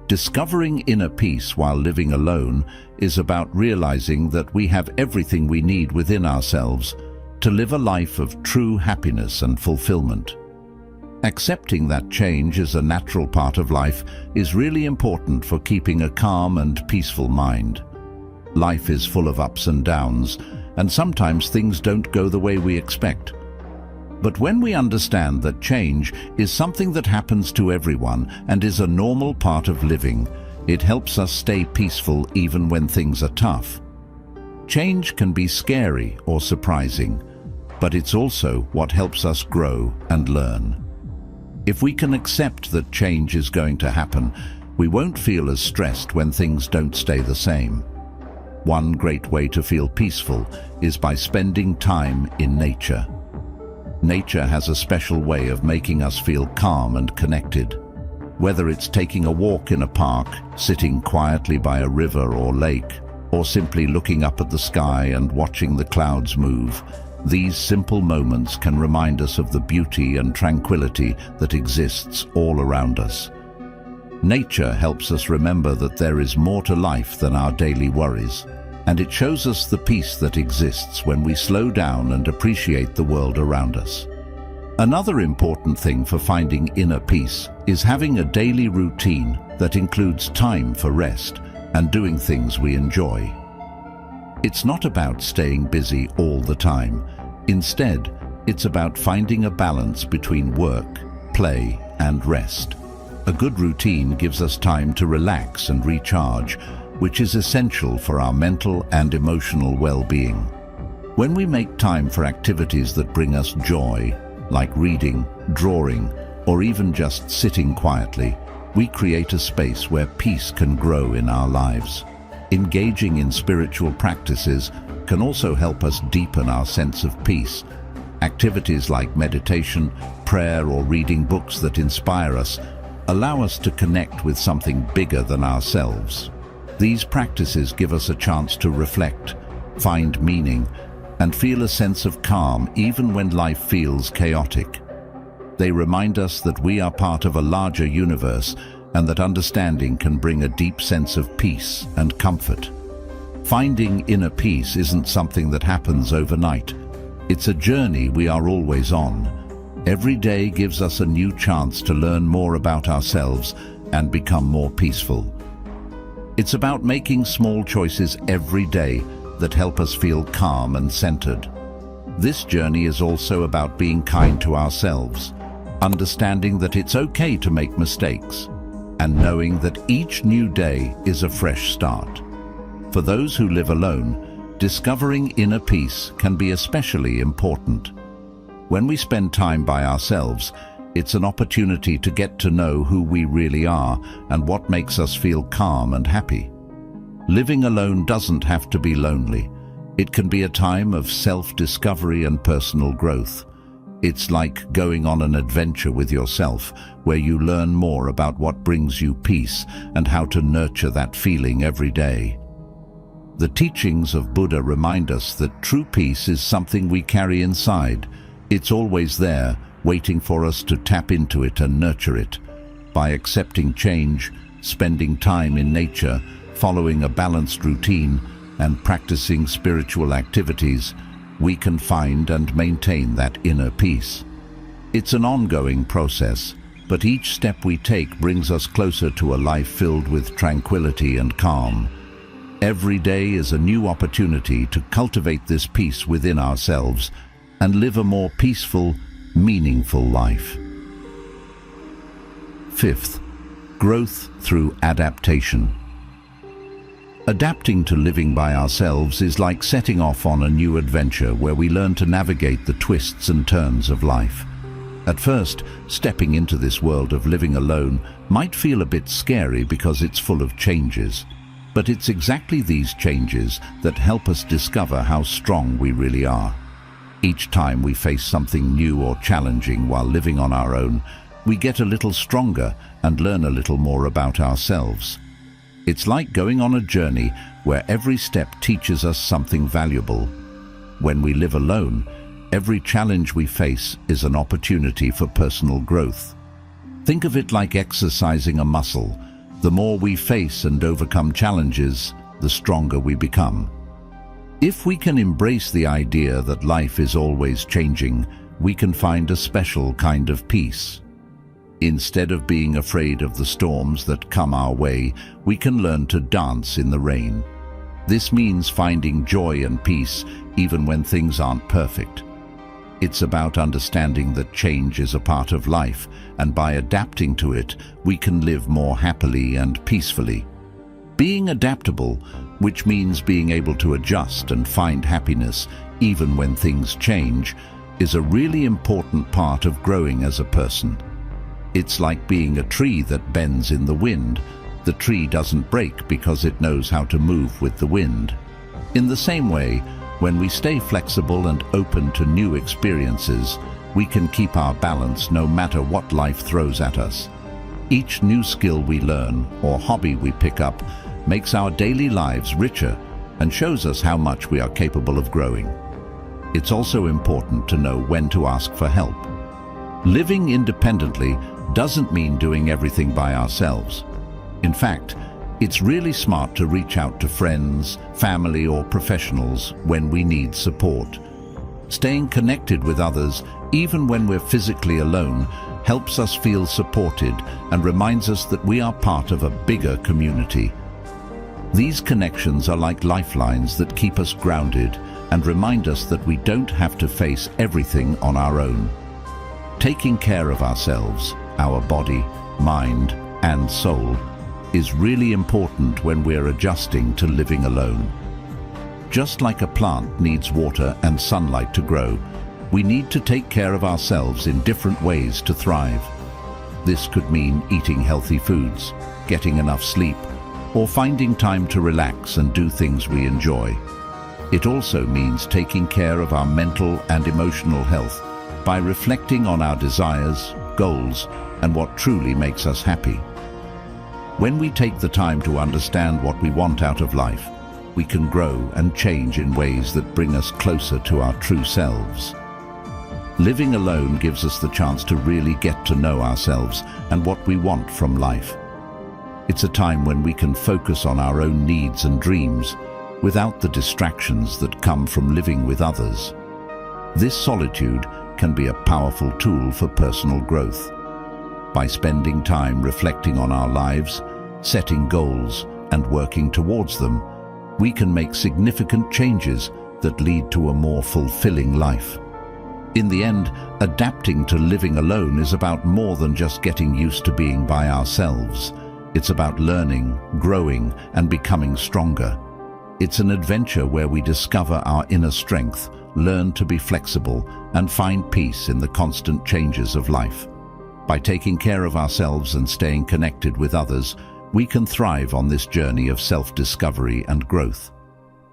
discovering inner peace while living alone is about realizing that we have everything we need within ourselves to live a life of true happiness and fulfillment. Accepting that change as a natural part of life is really important for keeping a calm and peaceful mind. Life is full of ups and downs, and sometimes things don't go the way we expect. But when we understand that change is something that happens to everyone and is a normal part of living, it helps us stay peaceful even when things are tough. Change can be scary or surprising, but it's also what helps us grow and learn. If we can accept that change is going to happen, we won't feel as stressed when things don't stay the same. One great way to feel peaceful is by spending time in nature. Nature has a special way of making us feel calm and connected. Whether it's taking a walk in a park, sitting quietly by a river or lake, or simply looking up at the sky and watching the clouds move, these simple moments can remind us of the beauty and tranquility that exists all around us. Nature helps us remember that there is more to life than our daily worries, and it shows us the peace that exists when we slow down and appreciate the world around us. Another important thing for finding inner peace is having a daily routine that includes time for rest and doing things we enjoy. It's not about staying busy all the time. Instead, it's about finding a balance between work, play, and rest. A good routine gives us time to relax and recharge, which is essential for our mental and emotional well-being. When we make time for activities that bring us joy, like reading, drawing, or even just sitting quietly, we create a space where peace can grow in our lives. Engaging in spiritual practices can also help us deepen our sense of peace. Activities like meditation, prayer, or reading books that inspire us allow us to connect with something bigger than ourselves. These practices give us a chance to reflect, find meaning, and feel a sense of calm even when life feels chaotic. They remind us that we are part of a larger universe and that understanding can bring a deep sense of peace and comfort. Finding inner peace isn't something that happens overnight. It's a journey we are always on. Every day gives us a new chance to learn more about ourselves and become more peaceful. It's about making small choices every day that help us feel calm and centered. This journey is also about being kind to ourselves, understanding that it's okay to make mistakes, and knowing that each new day is a fresh start. For those who live alone, discovering inner peace can be especially important. When we spend time by ourselves, it's an opportunity to get to know who we really are and what makes us feel calm and happy. Living alone doesn't have to be lonely. It can be a time of self-discovery and personal growth. It's like going on an adventure with yourself, where you learn more about what brings you peace and how to nurture that feeling every day. The teachings of Buddha remind us that true peace is something we carry inside. It's always there, waiting for us to tap into it and nurture it. By accepting change, spending time in nature, following a balanced routine, and practicing spiritual activities, we can find and maintain that inner peace. It's an ongoing process, but each step we take brings us closer to a life filled with tranquility and calm. Every day is a new opportunity to cultivate this peace within ourselves and live a more peaceful, meaningful life. Fifth, growth through adaptation. Adapting to living by ourselves is like setting off on a new adventure where we learn to navigate the twists and turns of life. At first, stepping into this world of living alone might feel a bit scary because it's full of changes. But it's exactly these changes that help us discover how strong we really are. Each time we face something new or challenging while living on our own, we get a little stronger and learn a little more about ourselves. It's like going on a journey where every step teaches us something valuable. When we live alone, every challenge we face is an opportunity for personal growth. Think of it like exercising a muscle. The more we face and overcome challenges, the stronger we become. If we can embrace the idea that life is always changing, we can find a special kind of peace. Instead of being afraid of the storms that come our way, we can learn to dance in the rain. This means finding joy and peace even when things aren't perfect. It's about understanding that change is a part of life, and by adapting to it, we can live more happily and peacefully. Being adaptable, which means being able to adjust and find happiness even when things change, is a really important part of growing as a person. It's like being a tree that bends in the wind. The tree doesn't break because it knows how to move with the wind. In the same way, when we stay flexible and open to new experiences, we can keep our balance no matter what life throws at us. Each new skill we learn or hobby we pick up makes our daily lives richer and shows us how much we are capable of growing. It's also important to know when to ask for help. Living independently doesn't mean doing everything by ourselves. In fact, it's really smart to reach out to friends, family, or professionals when we need support. Staying connected with others, even when we're physically alone, helps us feel supported and reminds us that we are part of a bigger community. These connections are like lifelines that keep us grounded and remind us that we don't have to face everything on our own. Taking care of ourselves, our body, mind, and soul, is really important when we're adjusting to living alone. Just like a plant needs water and sunlight to grow, we need to take care of ourselves in different ways to thrive. This could mean eating healthy foods, getting enough sleep, or finding time to relax and do things we enjoy. It also means taking care of our mental and emotional health by reflecting on our desires, goals, and what truly makes us happy. When we take the time to understand what we want out of life, we can grow and change in ways that bring us closer to our true selves. Living alone gives us the chance to really get to know ourselves and what we want from life. It's a time when we can focus on our own needs and dreams without the distractions that come from living with others. This solitude can be a powerful tool for personal growth. By spending time reflecting on our lives, setting goals, and working towards them, we can make significant changes that lead to a more fulfilling life. In the end, adapting to living alone is about more than just getting used to being by ourselves. It's about learning, growing, and becoming stronger. It's an adventure where we discover our inner strength, learn to be flexible, and find peace in the constant changes of life. By taking care of ourselves and staying connected with others, we can thrive on this journey of self-discovery and growth.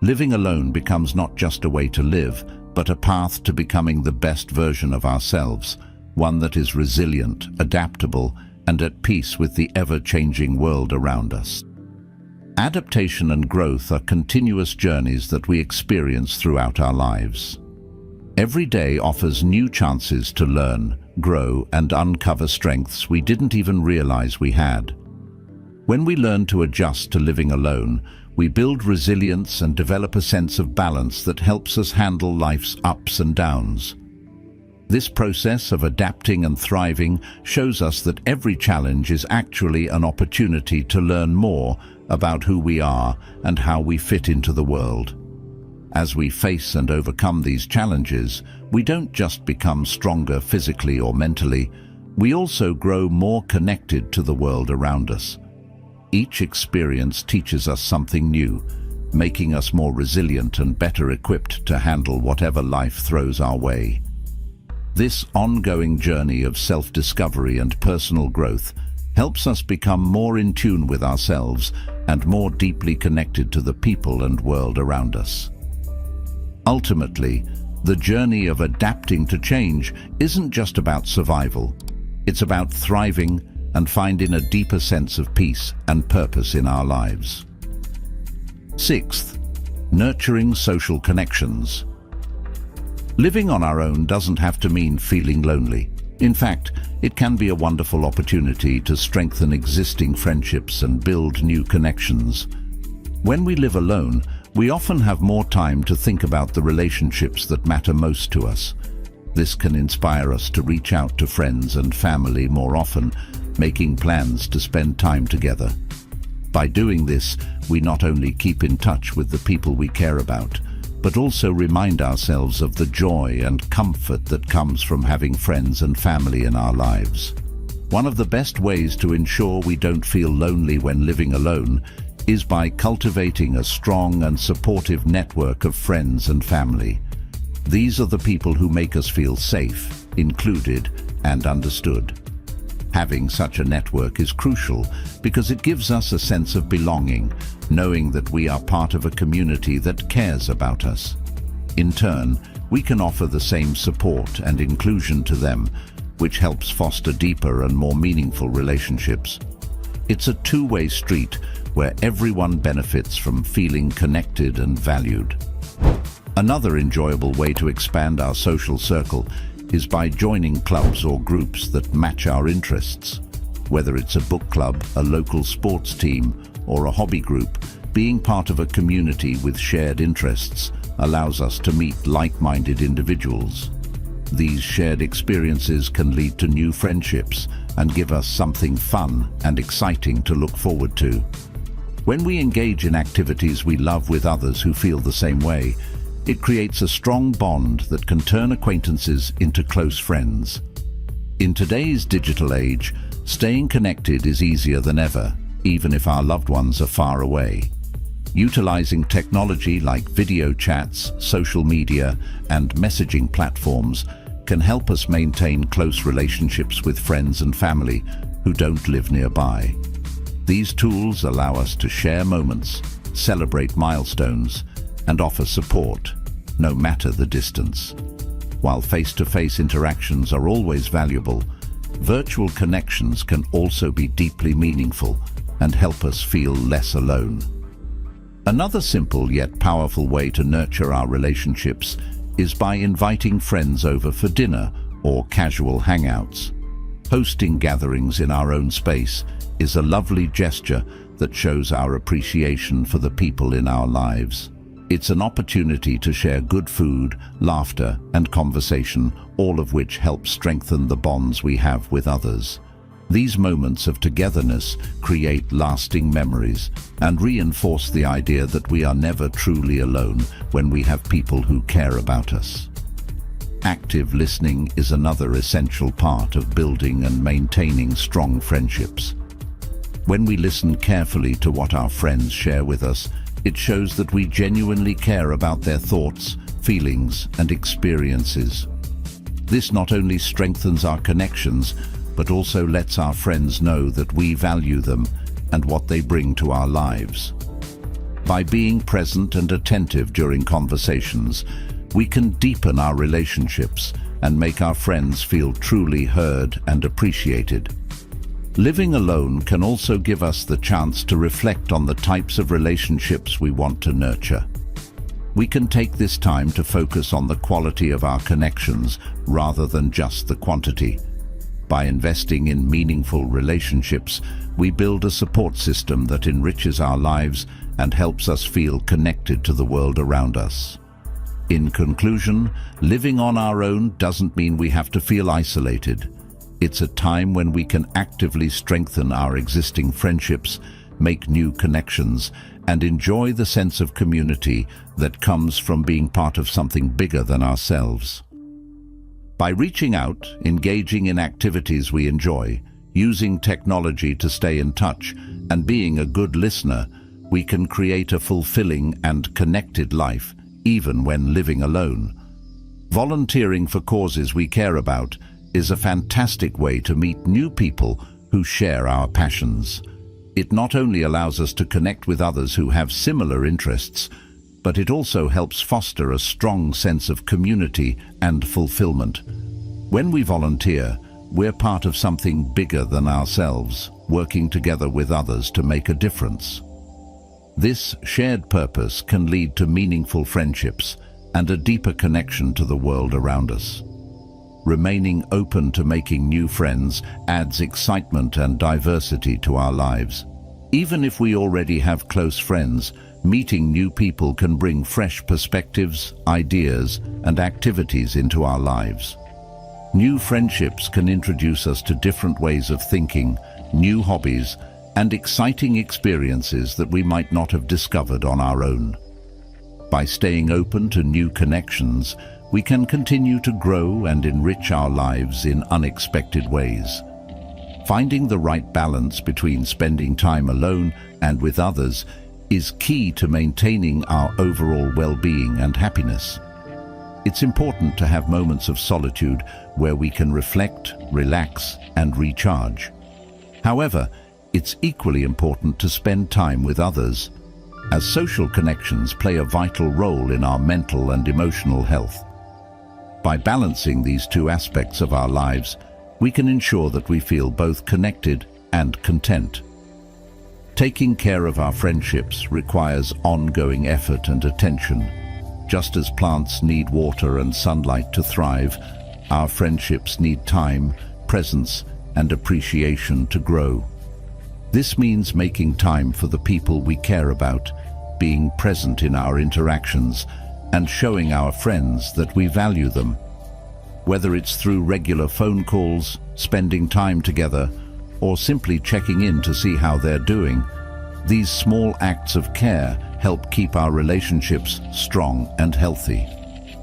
Living alone becomes not just a way to live, but a path to becoming the best version of ourselves, one that is resilient, adaptable, and at peace with the ever-changing world around us. Adaptation and growth are continuous journeys that we experience throughout our lives. Every day offers new chances to learn, grow, and uncover strengths we didn't even realize we had. When we learn to adjust to living alone, we build resilience and develop a sense of balance that helps us handle life's ups and downs. This process of adapting and thriving shows us that every challenge is actually an opportunity to learn more about who we are and how we fit into the world. As we face and overcome these challenges, we don't just become stronger physically or mentally, we also grow more connected to the world around us. Each experience teaches us something new, making us more resilient and better equipped to handle whatever life throws our way. This ongoing journey of self-discovery and personal growth helps us become more in tune with ourselves and more deeply connected to the people and world around us. Ultimately, the journey of adapting to change isn't just about survival. It's about thriving and finding a deeper sense of peace and purpose in our lives. Sixth, nurturing social connections. Living on our own doesn't have to mean feeling lonely. In fact, it can be a wonderful opportunity to strengthen existing friendships and build new connections. When we live alone, we often have more time to think about the relationships that matter most to us. This can inspire us to reach out to friends and family more often, making plans to spend time together. By doing this, we not only keep in touch with the people we care about, but also remind ourselves of the joy and comfort that comes from having friends and family in our lives. One of the best ways to ensure we don't feel lonely when living alone is by cultivating a strong and supportive network of friends and family. These are the people who make us feel safe, included, and understood. Having such a network is crucial because it gives us a sense of belonging, knowing that we are part of a community that cares about us. In turn, we can offer the same support and inclusion to them, which helps foster deeper and more meaningful relationships. It's a two-way street where everyone benefits from feeling connected and valued. Another enjoyable way to expand our social circle is by joining clubs or groups that match our interests. Whether it's a book club, a local sports team, or a hobby group, being part of a community with shared interests allows us to meet like-minded individuals. These shared experiences can lead to new friendships and give us something fun and exciting to look forward to. When we engage in activities we love with others who feel the same way, it creates a strong bond that can turn acquaintances into close friends. In today's digital age, staying connected is easier than ever, even if our loved ones are far away. Utilizing technology like video chats, social media, and messaging platforms can help us maintain close relationships with friends and family who don't live nearby. These tools allow us to share moments, celebrate milestones, and offer support, no matter the distance. While face-to-face interactions are always valuable, virtual connections can also be deeply meaningful and help us feel less alone. Another simple yet powerful way to nurture our relationships is by inviting friends over for dinner or casual hangouts. Hosting gatherings in our own space is a lovely gesture that shows our appreciation for the people in our lives. It's an opportunity to share good food, laughter, and conversation, all of which help strengthen the bonds we have with others. These moments of togetherness create lasting memories and reinforce the idea that we are never truly alone when we have people who care about us. Active listening is another essential part of building and maintaining strong friendships. When we listen carefully to what our friends share with us, it shows that we genuinely care about their thoughts, feelings, and experiences. This not only strengthens our connections, but also lets our friends know that we value them and what they bring to our lives. By being present and attentive during conversations, we can deepen our relationships and make our friends feel truly heard and appreciated. Living alone can also give us the chance to reflect on the types of relationships we want to nurture. We can take this time to focus on the quality of our connections rather than just the quantity. By investing in meaningful relationships, we build a support system that enriches our lives and helps us feel connected to the world around us. In conclusion, living on our own doesn't mean we have to feel isolated. It's a time when we can actively strengthen our existing friendships, make new connections, and enjoy the sense of community that comes from being part of something bigger than ourselves. By reaching out, engaging in activities we enjoy, using technology to stay in touch, and being a good listener, we can create a fulfilling and connected life, even when living alone. Volunteering for causes we care about is a fantastic way to meet new people who share our passions. It not only allows us to connect with others who have similar interests, but it also helps foster a strong sense of community and fulfillment. When we volunteer, we're part of something bigger than ourselves, working together with others to make a difference. This shared purpose can lead to meaningful friendships and a deeper connection to the world around us. Remaining open to making new friends adds excitement and diversity to our lives. Even if we already have close friends, meeting new people can bring fresh perspectives, ideas, and activities into our lives. New friendships can introduce us to different ways of thinking, new hobbies, and exciting experiences that we might not have discovered on our own. By staying open to new connections, we can continue to grow and enrich our lives in unexpected ways. Finding the right balance between spending time alone and with others is key to maintaining our overall well-being and happiness. It's important to have moments of solitude where we can reflect, relax, and recharge. However, it's equally important to spend time with others, as social connections play a vital role in our mental and emotional health. By balancing these two aspects of our lives, we can ensure that we feel both connected and content. Taking care of our friendships requires ongoing effort and attention. Just as plants need water and sunlight to thrive, our friendships need time, presence, and appreciation to grow. This means making time for the people we care about, being present in our interactions, and showing our friends that we value them. Whether it's through regular phone calls, spending time together, or simply checking in to see how they're doing, these small acts of care help keep our relationships strong and healthy.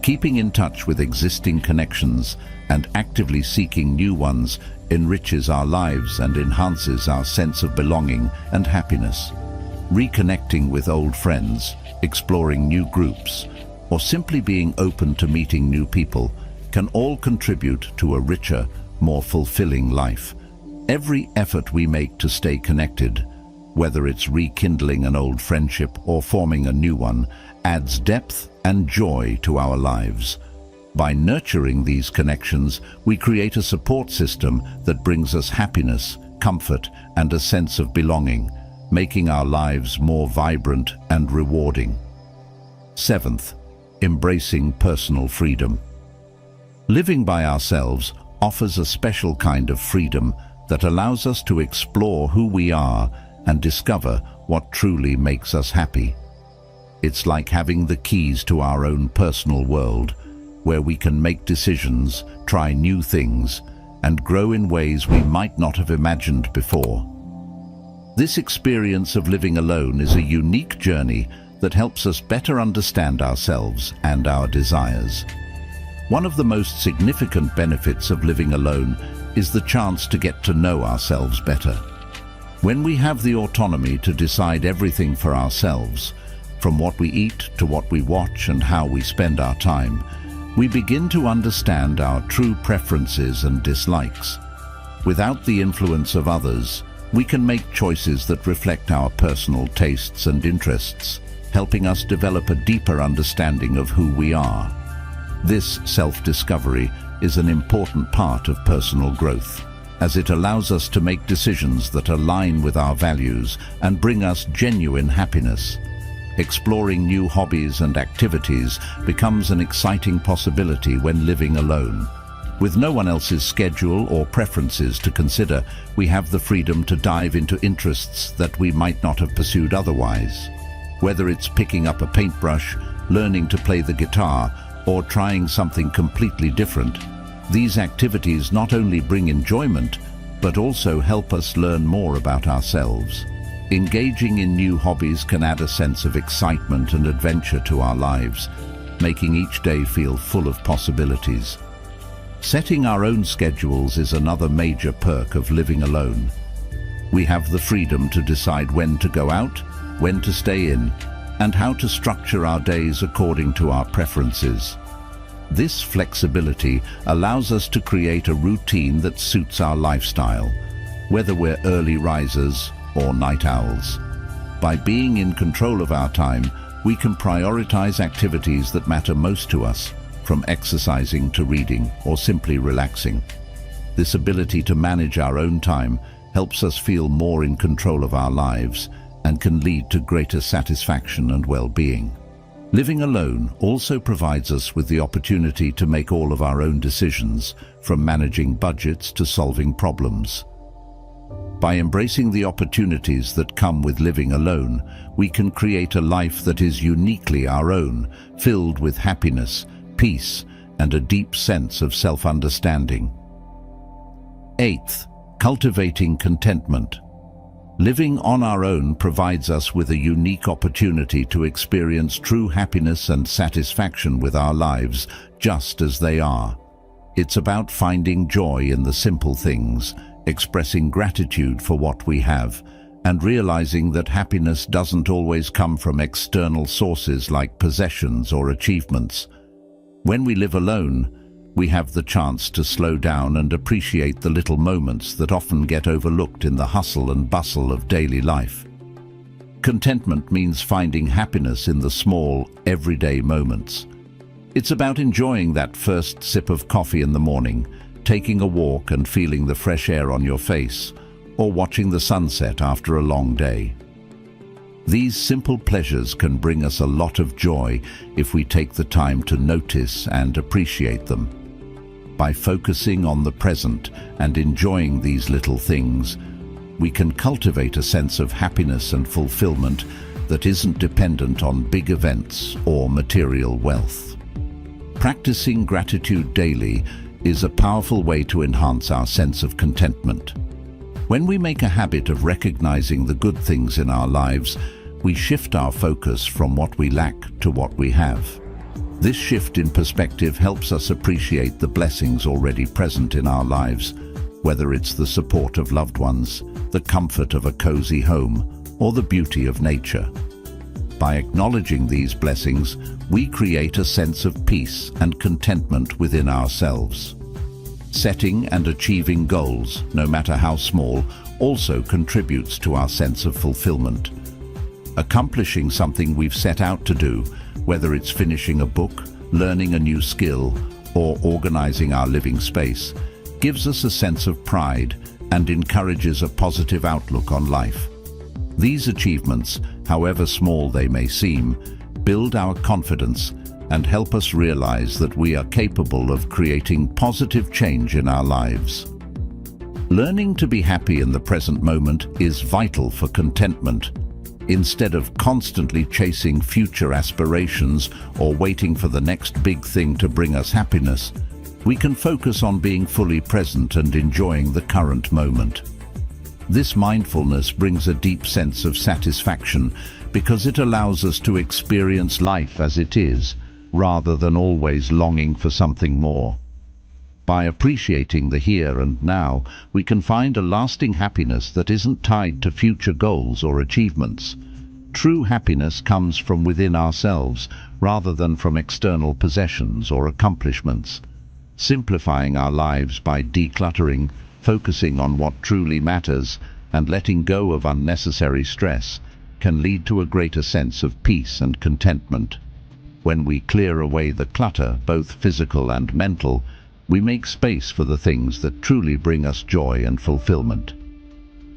Keeping in touch with existing connections and actively seeking new ones enriches our lives and enhances our sense of belonging and happiness. Reconnecting with old friends, exploring new groups, or simply being open to meeting new people can all contribute to a richer, more fulfilling life. Every effort we make to stay connected, whether it's rekindling an old friendship or forming a new one, adds depth and joy to our lives. By nurturing these connections, we create a support system that brings us happiness, comfort, and a sense of belonging, making our lives more vibrant and rewarding. Seventh, embracing personal freedom. Living by ourselves offers a special kind of freedom that allows us to explore who we are and discover what truly makes us happy. It's like having the keys to our own personal world, where we can make decisions, try new things, and grow in ways we might not have imagined before. This experience of living alone is a unique journey that helps us better understand ourselves and our desires. One of the most significant benefits of living alone is the chance to get to know ourselves better. When we have the autonomy to decide everything for ourselves, from what we eat to what we watch and how we spend our time, we begin to understand our true preferences and dislikes. Without the influence of others, we can make choices that reflect our personal tastes and interests, helping us develop a deeper understanding of who we are. This self-discovery is an important part of personal growth, as it allows us to make decisions that align with our values and bring us genuine happiness. Exploring new hobbies and activities becomes an exciting possibility when living alone. With no one else's schedule or preferences to consider, we have the freedom to dive into interests that we might not have pursued otherwise. Whether it's picking up a paintbrush, learning to play the guitar, or trying something completely different, these activities not only bring enjoyment, but also help us learn more about ourselves. Engaging in new hobbies can add a sense of excitement and adventure to our lives, making each day feel full of possibilities. Setting our own schedules is another major perk of living alone. We have the freedom to decide when to go out, when to stay in, and how to structure our days according to our preferences. This flexibility allows us to create a routine that suits our lifestyle, whether we're early risers or night owls. By being in control of our time, we can prioritize activities that matter most to us, from exercising to reading or simply relaxing. This ability to manage our own time helps us feel more in control of our lives and can lead to greater satisfaction and well-being. Living alone also provides us with the opportunity to make all of our own decisions, from managing budgets to solving problems. By embracing the opportunities that come with living alone, we can create a life that is uniquely our own, filled with happiness, peace, and a deep sense of self-understanding. Eighth, cultivating contentment. Living on our own provides us with a unique opportunity to experience true happiness and satisfaction with our lives just as they are. It's about finding joy in the simple things, expressing gratitude for what we have, and realizing that happiness doesn't always come from external sources like possessions or achievements. When we live alone, we have the chance to slow down and appreciate the little moments that often get overlooked in the hustle and bustle of daily life. Contentment means finding happiness in the small, everyday moments. It's about enjoying that first sip of coffee in the morning, taking a walk and feeling the fresh air on your face, or watching the sunset after a long day. These simple pleasures can bring us a lot of joy if we take the time to notice and appreciate them. By focusing on the present and enjoying these little things, we can cultivate a sense of happiness and fulfillment that isn't dependent on big events or material wealth. Practicing gratitude daily is a powerful way to enhance our sense of contentment. When we make a habit of recognizing the good things in our lives, we shift our focus from what we lack to what we have. This shift in perspective helps us appreciate the blessings already present in our lives, whether it's the support of loved ones, the comfort of a cozy home, or the beauty of nature. By acknowledging these blessings, we create a sense of peace and contentment within ourselves. Setting and achieving goals, no matter how small, also contributes to our sense of fulfillment. Accomplishing something we've set out to do, whether it's finishing a book, learning a new skill, or organizing our living space, gives us a sense of pride and encourages a positive outlook on life. These achievements, however small they may seem, build our confidence and help us realize that we are capable of creating positive change in our lives. Learning to be happy in the present moment is vital for contentment. Instead of constantly chasing future aspirations or waiting for the next big thing to bring us happiness, we can focus on being fully present and enjoying the current moment. This mindfulness brings a deep sense of satisfaction because it allows us to experience life as it is, rather than always longing for something more. By appreciating the here and now, we can find a lasting happiness that isn't tied to future goals or achievements. True happiness comes from within ourselves, rather than from external possessions or accomplishments. Simplifying our lives by decluttering, focusing on what truly matters, and letting go of unnecessary stress can lead to a greater sense of peace and contentment. When we clear away the clutter, both physical and mental, we make space for the things that truly bring us joy and fulfillment.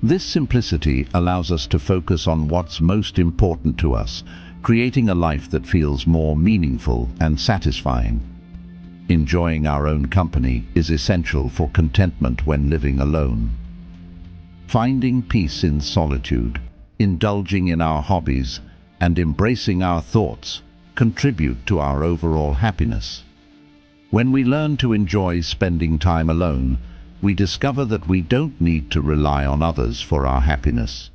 This simplicity allows us to focus on what's most important to us, creating a life that feels more meaningful and satisfying. Enjoying our own company is essential for contentment when living alone. Finding peace in solitude, indulging in our hobbies, and embracing our thoughts contribute to our overall happiness. When we learn to enjoy spending time alone, we discover that we don't need to rely on others for our happiness.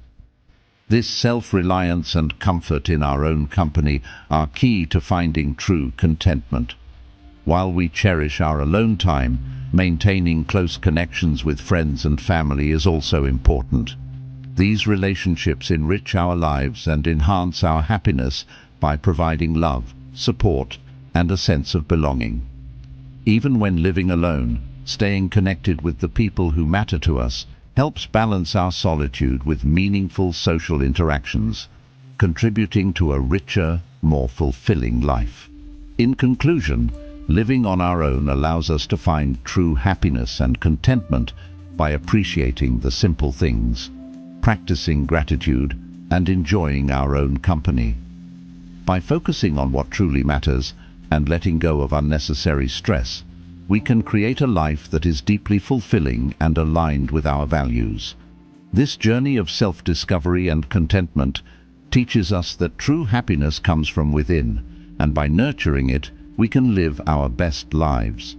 This self-reliance and comfort in our own company are key to finding true contentment. While we cherish our alone time, maintaining close connections with friends and family is also important. These relationships enrich our lives and enhance our happiness by providing love, support, and a sense of belonging. Even when living alone, staying connected with the people who matter to us helps balance our solitude with meaningful social interactions, contributing to a richer, more fulfilling life. In conclusion, living on our own allows us to find true happiness and contentment by appreciating the simple things, practicing gratitude, and enjoying our own company. By focusing on what truly matters and letting go of unnecessary stress, we can create a life that is deeply fulfilling and aligned with our values. This journey of self-discovery and contentment teaches us that true happiness comes from within, and by nurturing it, we can live our best lives.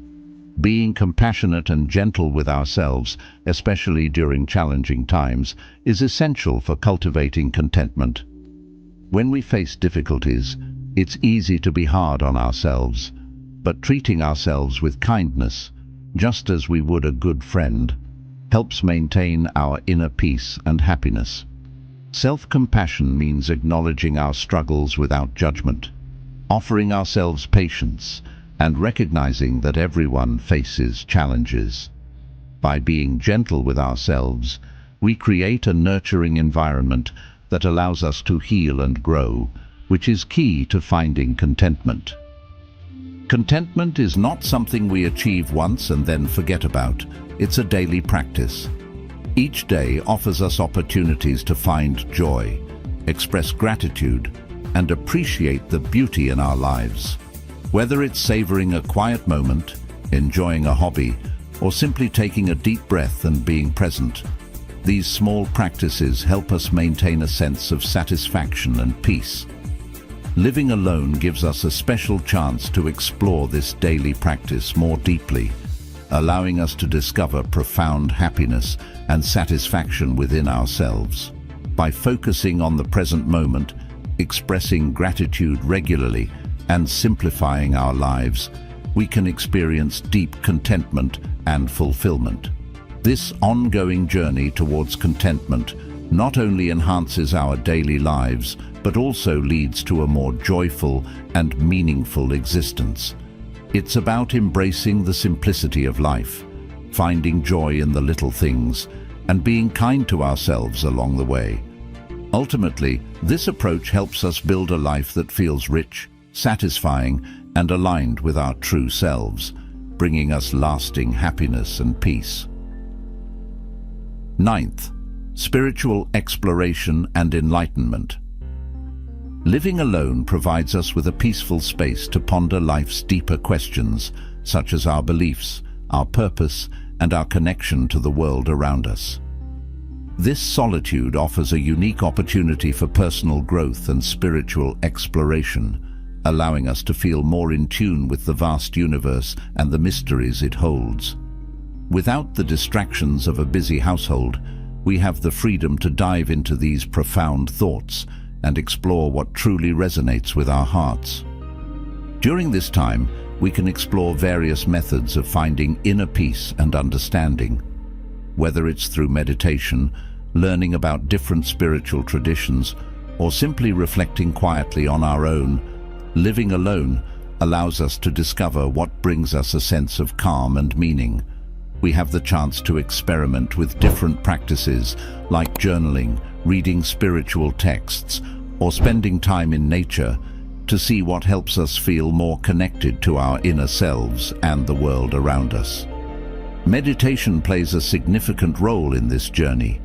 Being compassionate and gentle with ourselves, especially during challenging times, is essential for cultivating contentment. When we face difficulties, it's easy to be hard on ourselves, but treating ourselves with kindness, just as we would a good friend, helps maintain our inner peace and happiness. Self-compassion means acknowledging our struggles without judgment, offering ourselves patience, and recognizing that everyone faces challenges. By being gentle with ourselves, we create a nurturing environment that allows us to heal and grow, which is key to finding contentment. Contentment is not something we achieve once and then forget about. It's a daily practice. Each day offers us opportunities to find joy, express gratitude, and appreciate the beauty in our lives. Whether it's savoring a quiet moment, enjoying a hobby, or simply taking a deep breath and being present, these small practices help us maintain a sense of satisfaction and peace. Living alone gives us a special chance to explore this daily practice more deeply, allowing us to discover profound happiness and satisfaction within ourselves. By focusing on the present moment, expressing gratitude regularly, and simplifying our lives, we can experience deep contentment and fulfillment. This ongoing journey towards contentment not only enhances our daily lives, but also leads to a more joyful and meaningful existence. It's about embracing the simplicity of life, finding joy in the little things, and being kind to ourselves along the way. Ultimately, this approach helps us build a life that feels rich, satisfying, and aligned with our true selves, bringing us lasting happiness and peace. Ninth, spiritual exploration and enlightenment. Living alone provides us with a peaceful space to ponder life's deeper questions, such as our beliefs, our purpose, and our connection to the world around us. This solitude offers a unique opportunity for personal growth and spiritual exploration, allowing us to feel more in tune with the vast universe and the mysteries it holds. Without the distractions of a busy household, we have the freedom to dive into these profound thoughts and explore what truly resonates with our hearts. During this time, we can explore various methods of finding inner peace and understanding. Whether it's through meditation, learning about different spiritual traditions, or simply reflecting quietly on our own, living alone allows us to discover what brings us a sense of calm and meaning. We have the chance to experiment with different practices like journaling, reading spiritual texts, or spending time in nature to see what helps us feel more connected to our inner selves and the world around us. Meditation plays a significant role in this journey.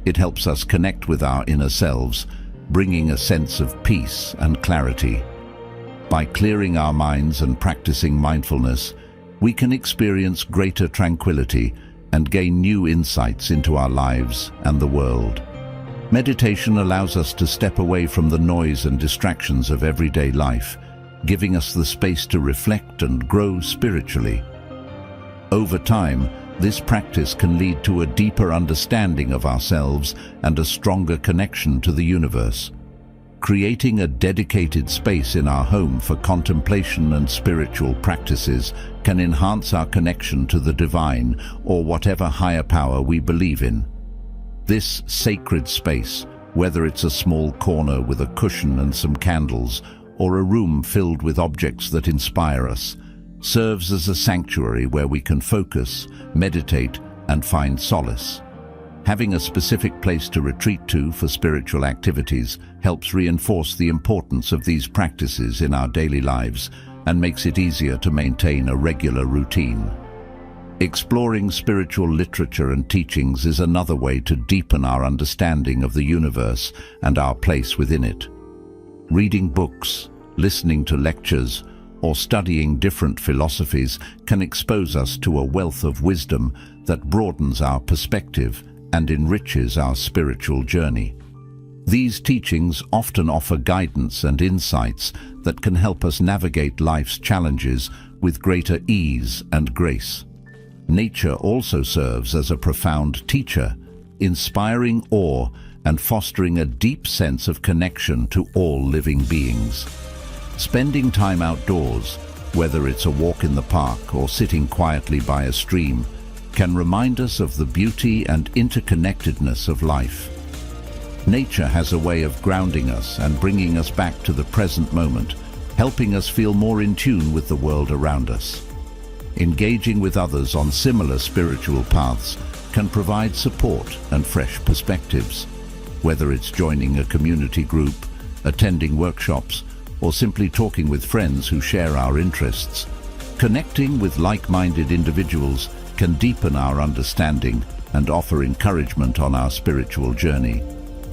It helps us connect with our inner selves, bringing a sense of peace and clarity. By clearing our minds and practicing mindfulness, we can experience greater tranquility and gain new insights into our lives and the world. Meditation allows us to step away from the noise and distractions of everyday life, giving us the space to reflect and grow spiritually. Over time, this practice can lead to a deeper understanding of ourselves and a stronger connection to the universe. Creating a dedicated space in our home for contemplation and spiritual practices can enhance our connection to the divine or whatever higher power we believe in. This sacred space, whether it's a small corner with a cushion and some candles, or a room filled with objects that inspire us, serves as a sanctuary where we can focus, meditate, and find solace. Having a specific place to retreat to for spiritual activities helps reinforce the importance of these practices in our daily lives and makes it easier to maintain a regular routine. Exploring spiritual literature and teachings is another way to deepen our understanding of the universe and our place within it. Reading books, listening to lectures, or studying different philosophies can expose us to a wealth of wisdom that broadens our perspective and enriches our spiritual journey. These teachings often offer guidance and insights that can help us navigate life's challenges with greater ease and grace. Nature also serves as a profound teacher, inspiring awe and fostering a deep sense of connection to all living beings. Spending time outdoors, whether it's a walk in the park or sitting quietly by a stream, can remind us of the beauty and interconnectedness of life. Nature has a way of grounding us and bringing us back to the present moment, helping us feel more in tune with the world around us. Engaging with others on similar spiritual paths can provide support and fresh perspectives. Whether it's joining a community group, attending workshops, or simply talking with friends who share our interests, connecting with like-minded individuals can deepen our understanding and offer encouragement on our spiritual journey.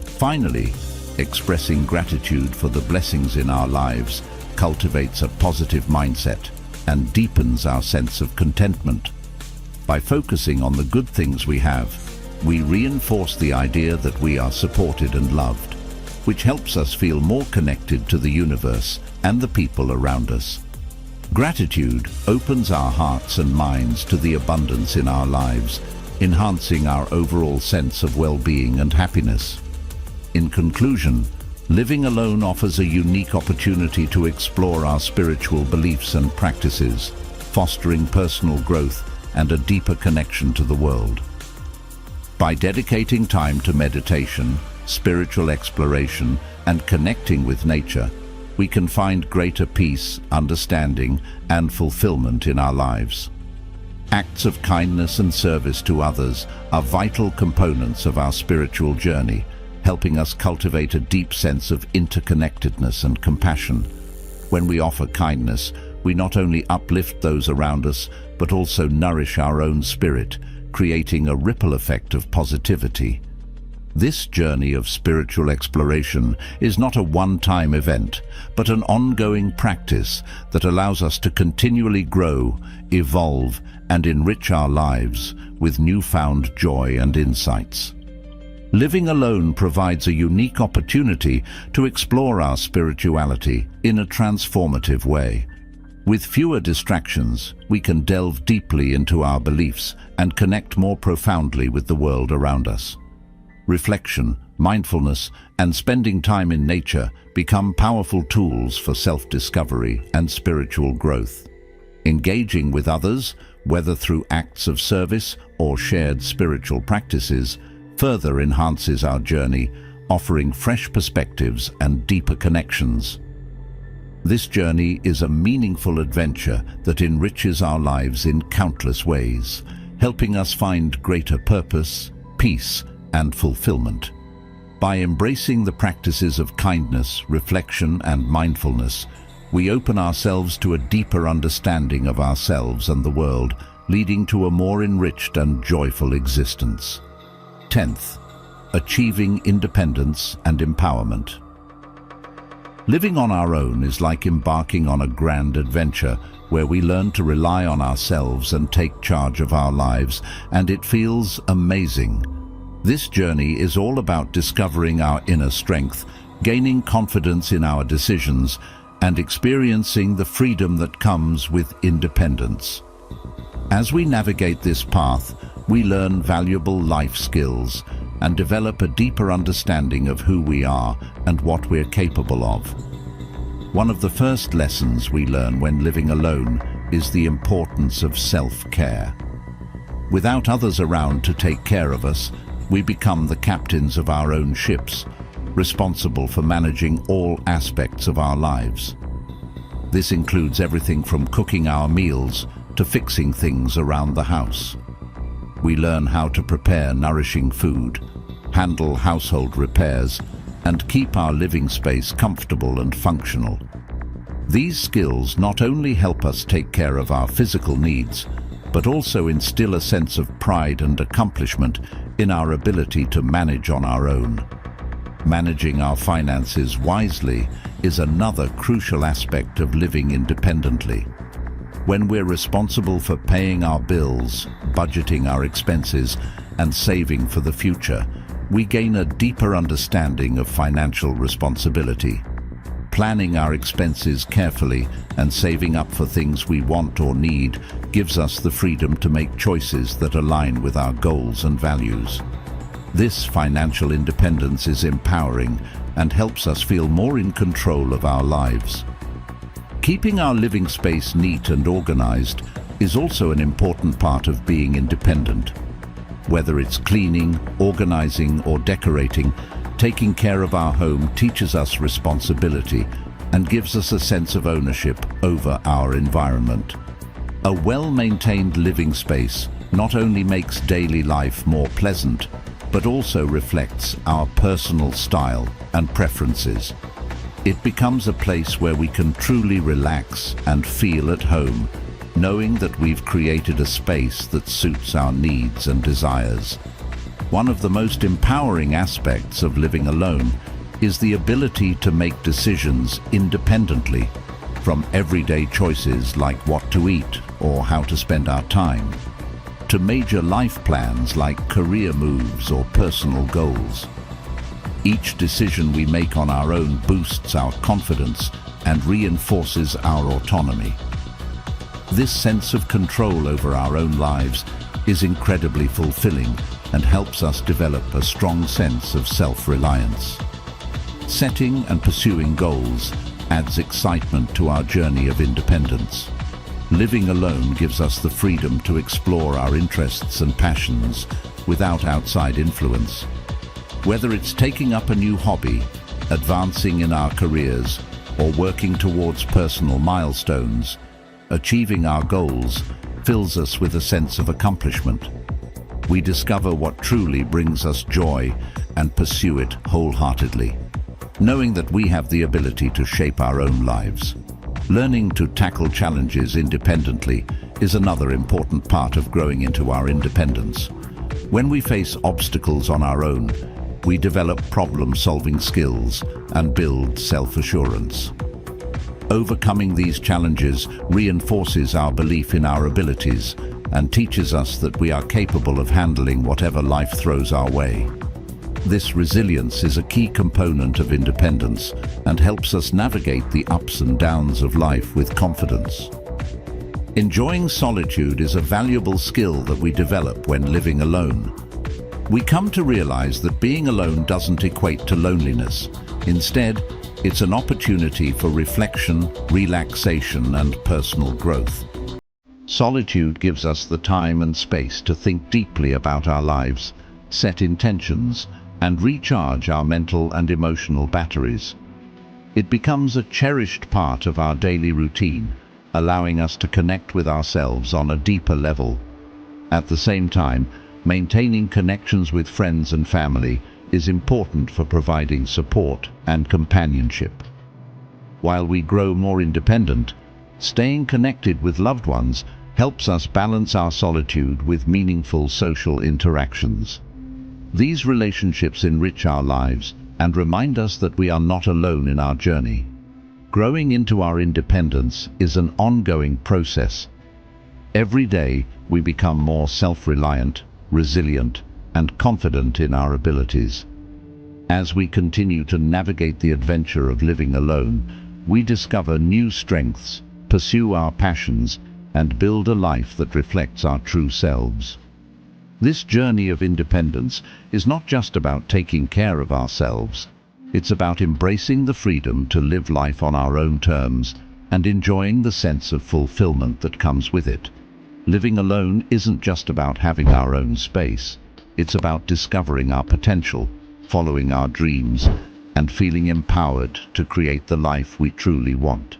Finally, expressing gratitude for the blessings in our lives cultivates a positive mindset and deepens our sense of contentment. By focusing on the good things we have, we reinforce the idea that we are supported and loved, which helps us feel more connected to the universe and the people around us. Gratitude opens our hearts and minds to the abundance in our lives, enhancing our overall sense of well-being and happiness. In conclusion, living alone offers a unique opportunity to explore our spiritual beliefs and practices, fostering personal growth and a deeper connection to the world. By dedicating time to meditation, spiritual exploration, and connecting with nature, we can find greater peace, understanding, and fulfillment in our lives. Acts of kindness and service to others are vital components of our spiritual journey, helping us cultivate a deep sense of interconnectedness and compassion. When we offer kindness, we not only uplift those around us, but also nourish our own spirit, creating a ripple effect of positivity. This journey of spiritual exploration is not a one-time event, but an ongoing practice that allows us to continually grow, evolve, and enrich our lives with newfound joy and insights. Living alone provides a unique opportunity to explore our spirituality in a transformative way. With fewer distractions, we can delve deeply into our beliefs and connect more profoundly with the world around us. Reflection, mindfulness, and spending time in nature become powerful tools for self-discovery and spiritual growth. Engaging with others, whether through acts of service or shared spiritual practices, further enhances our journey, offering fresh perspectives and deeper connections. This journey is a meaningful adventure that enriches our lives in countless ways, helping us find greater purpose, peace, and fulfillment. By embracing the practices of kindness, reflection, and mindfulness, we open ourselves to a deeper understanding of ourselves and the world, leading to a more enriched and joyful existence. 10th, achieving independence and empowerment. Living on our own is like embarking on a grand adventure where we learn to rely on ourselves and take charge of our lives, and it feels amazing. This journey is all about discovering our inner strength, gaining confidence in our decisions, and experiencing the freedom that comes with independence. As we navigate this path, we learn valuable life skills and develop a deeper understanding of who we are and what we're capable of. One of the first lessons we learn when living alone is the importance of self-care. Without others around to take care of us, we become the captains of our own ships, responsible for managing all aspects of our lives. This includes everything from cooking our meals to fixing things around the house. We learn how to prepare nourishing food, handle household repairs, and keep our living space comfortable and functional. These skills not only help us take care of our physical needs, but also instill a sense of pride and accomplishment in our ability to manage on our own. Managing our finances wisely is another crucial aspect of living independently. When we're responsible for paying our bills, budgeting our expenses, and saving for the future, we gain a deeper understanding of financial responsibility. Planning our expenses carefully and saving up for things we want or need gives us the freedom to make choices that align with our goals and values. This financial independence is empowering and helps us feel more in control of our lives. Keeping our living space neat and organized is also an important part of being independent. Whether it's cleaning, organizing, or decorating, taking care of our home teaches us responsibility and gives us a sense of ownership over our environment. A well-maintained living space not only makes daily life more pleasant, but also reflects our personal style and preferences. It becomes a place where we can truly relax and feel at home, knowing that we've created a space that suits our needs and desires. One of the most empowering aspects of living alone is the ability to make decisions independently, from everyday choices like what to eat or how to spend our time, to major life plans like career moves or personal goals. Each decision we make on our own boosts our confidence and reinforces our autonomy. This sense of control over our own lives is incredibly fulfilling and helps us develop a strong sense of self-reliance. Setting and pursuing goals adds excitement to our journey of independence. Living alone gives us the freedom to explore our interests and passions without outside influence. Whether it's taking up a new hobby, advancing in our careers, or working towards personal milestones, achieving our goals fills us with a sense of accomplishment. We discover what truly brings us joy and pursue it wholeheartedly, knowing that we have the ability to shape our own lives. Learning to tackle challenges independently is another important part of growing into our independence. When we face obstacles on our own, we develop problem-solving skills and build self-assurance. Overcoming these challenges reinforces our belief in our abilities and teaches us that we are capable of handling whatever life throws our way. This resilience is a key component of independence and helps us navigate the ups and downs of life with confidence. Enjoying solitude is a valuable skill that we develop when living alone. We come to realize that being alone doesn't equate to loneliness. Instead, it's an opportunity for reflection, relaxation, and personal growth. Solitude gives us the time and space to think deeply about our lives, set intentions, and recharge our mental and emotional batteries. It becomes a cherished part of our daily routine, allowing us to connect with ourselves on a deeper level. At the same time, maintaining connections with friends and family is important for providing support and companionship. While we grow more independent, staying connected with loved ones helps us balance our solitude with meaningful social interactions. These relationships enrich our lives and remind us that we are not alone in our journey. Growing into our independence is an ongoing process. Every day, we become more self-reliant, resilient, and confident in our abilities. As we continue to navigate the adventure of living alone, we discover new strengths, pursue our passions, and build a life that reflects our true selves. This journey of independence is not just about taking care of ourselves. It's about embracing the freedom to live life on our own terms and enjoying the sense of fulfillment that comes with it. Living alone isn't just about having our own space. It's about discovering our potential, following our dreams, and feeling empowered to create the life we truly want.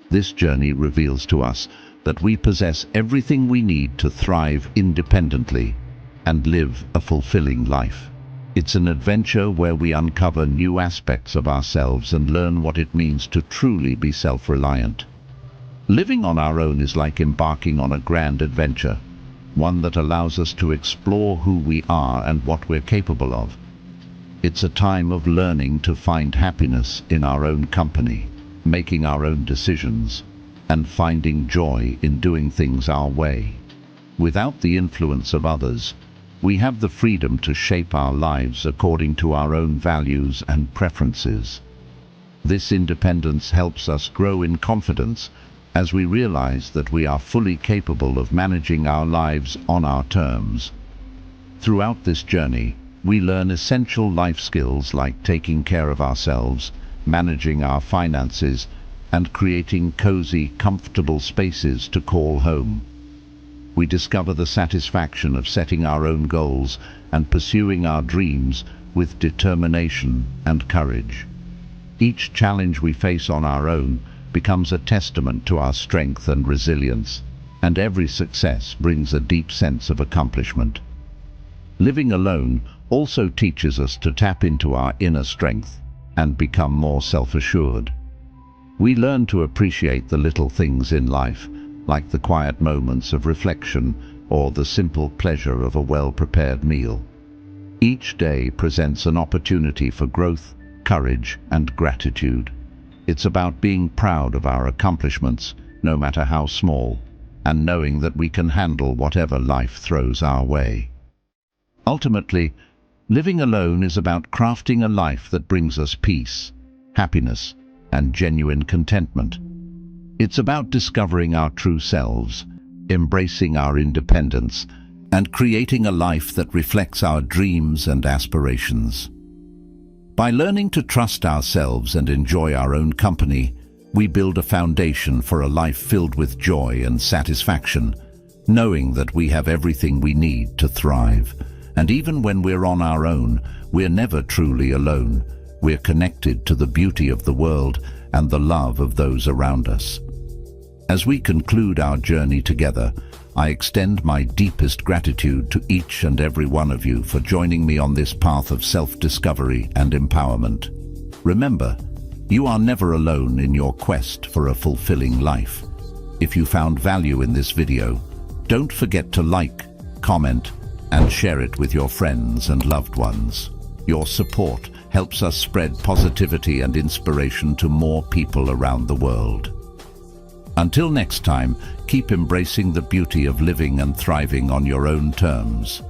This journey reveals to us that we possess everything we need to thrive independently and live a fulfilling life. It's an adventure where we uncover new aspects of ourselves and learn what it means to truly be self-reliant. Living on our own is like embarking on a grand adventure, one that allows us to explore who we are and what we're capable of. It's a time of learning to find happiness in our own company, making our own decisions, and finding joy in doing things our way. Without the influence of others, we have the freedom to shape our lives according to our own values and preferences. This independence helps us grow in confidence as we realize that we are fully capable of managing our lives on our terms. Throughout this journey, we learn essential life skills like taking care of ourselves, managing our finances, and creating cozy, comfortable spaces to call home. We discover the satisfaction of setting our own goals and pursuing our dreams with determination and courage. Each challenge we face on our own becomes a testament to our strength and resilience, and every success brings a deep sense of accomplishment. Living alone also teaches us to tap into our inner strength and become more self-assured. We learn to appreciate the little things in life, like the quiet moments of reflection or the simple pleasure of a well-prepared meal. Each day presents an opportunity for growth, courage, and gratitude. It's about being proud of our accomplishments, no matter how small, and knowing that we can handle whatever life throws our way. Ultimately, living alone is about crafting a life that brings us peace, happiness, and genuine contentment. It's about discovering our true selves, embracing our independence, and creating a life that reflects our dreams and aspirations. By learning to trust ourselves and enjoy our own company, we build a foundation for a life filled with joy and satisfaction, knowing that we have everything we need to thrive. And even when we're on our own, we're never truly alone. We're connected to the beauty of the world and the love of those around us. As we conclude our journey together, I extend my deepest gratitude to each and every one of you for joining me on this path of self-discovery and empowerment. Remember, you are never alone in your quest for a fulfilling life. If you found value in this video, don't forget to like, comment, and share it with your friends and loved ones. Your support helps us spread positivity and inspiration to more people around the world. Until next time, keep embracing the beauty of living and thriving on your own terms.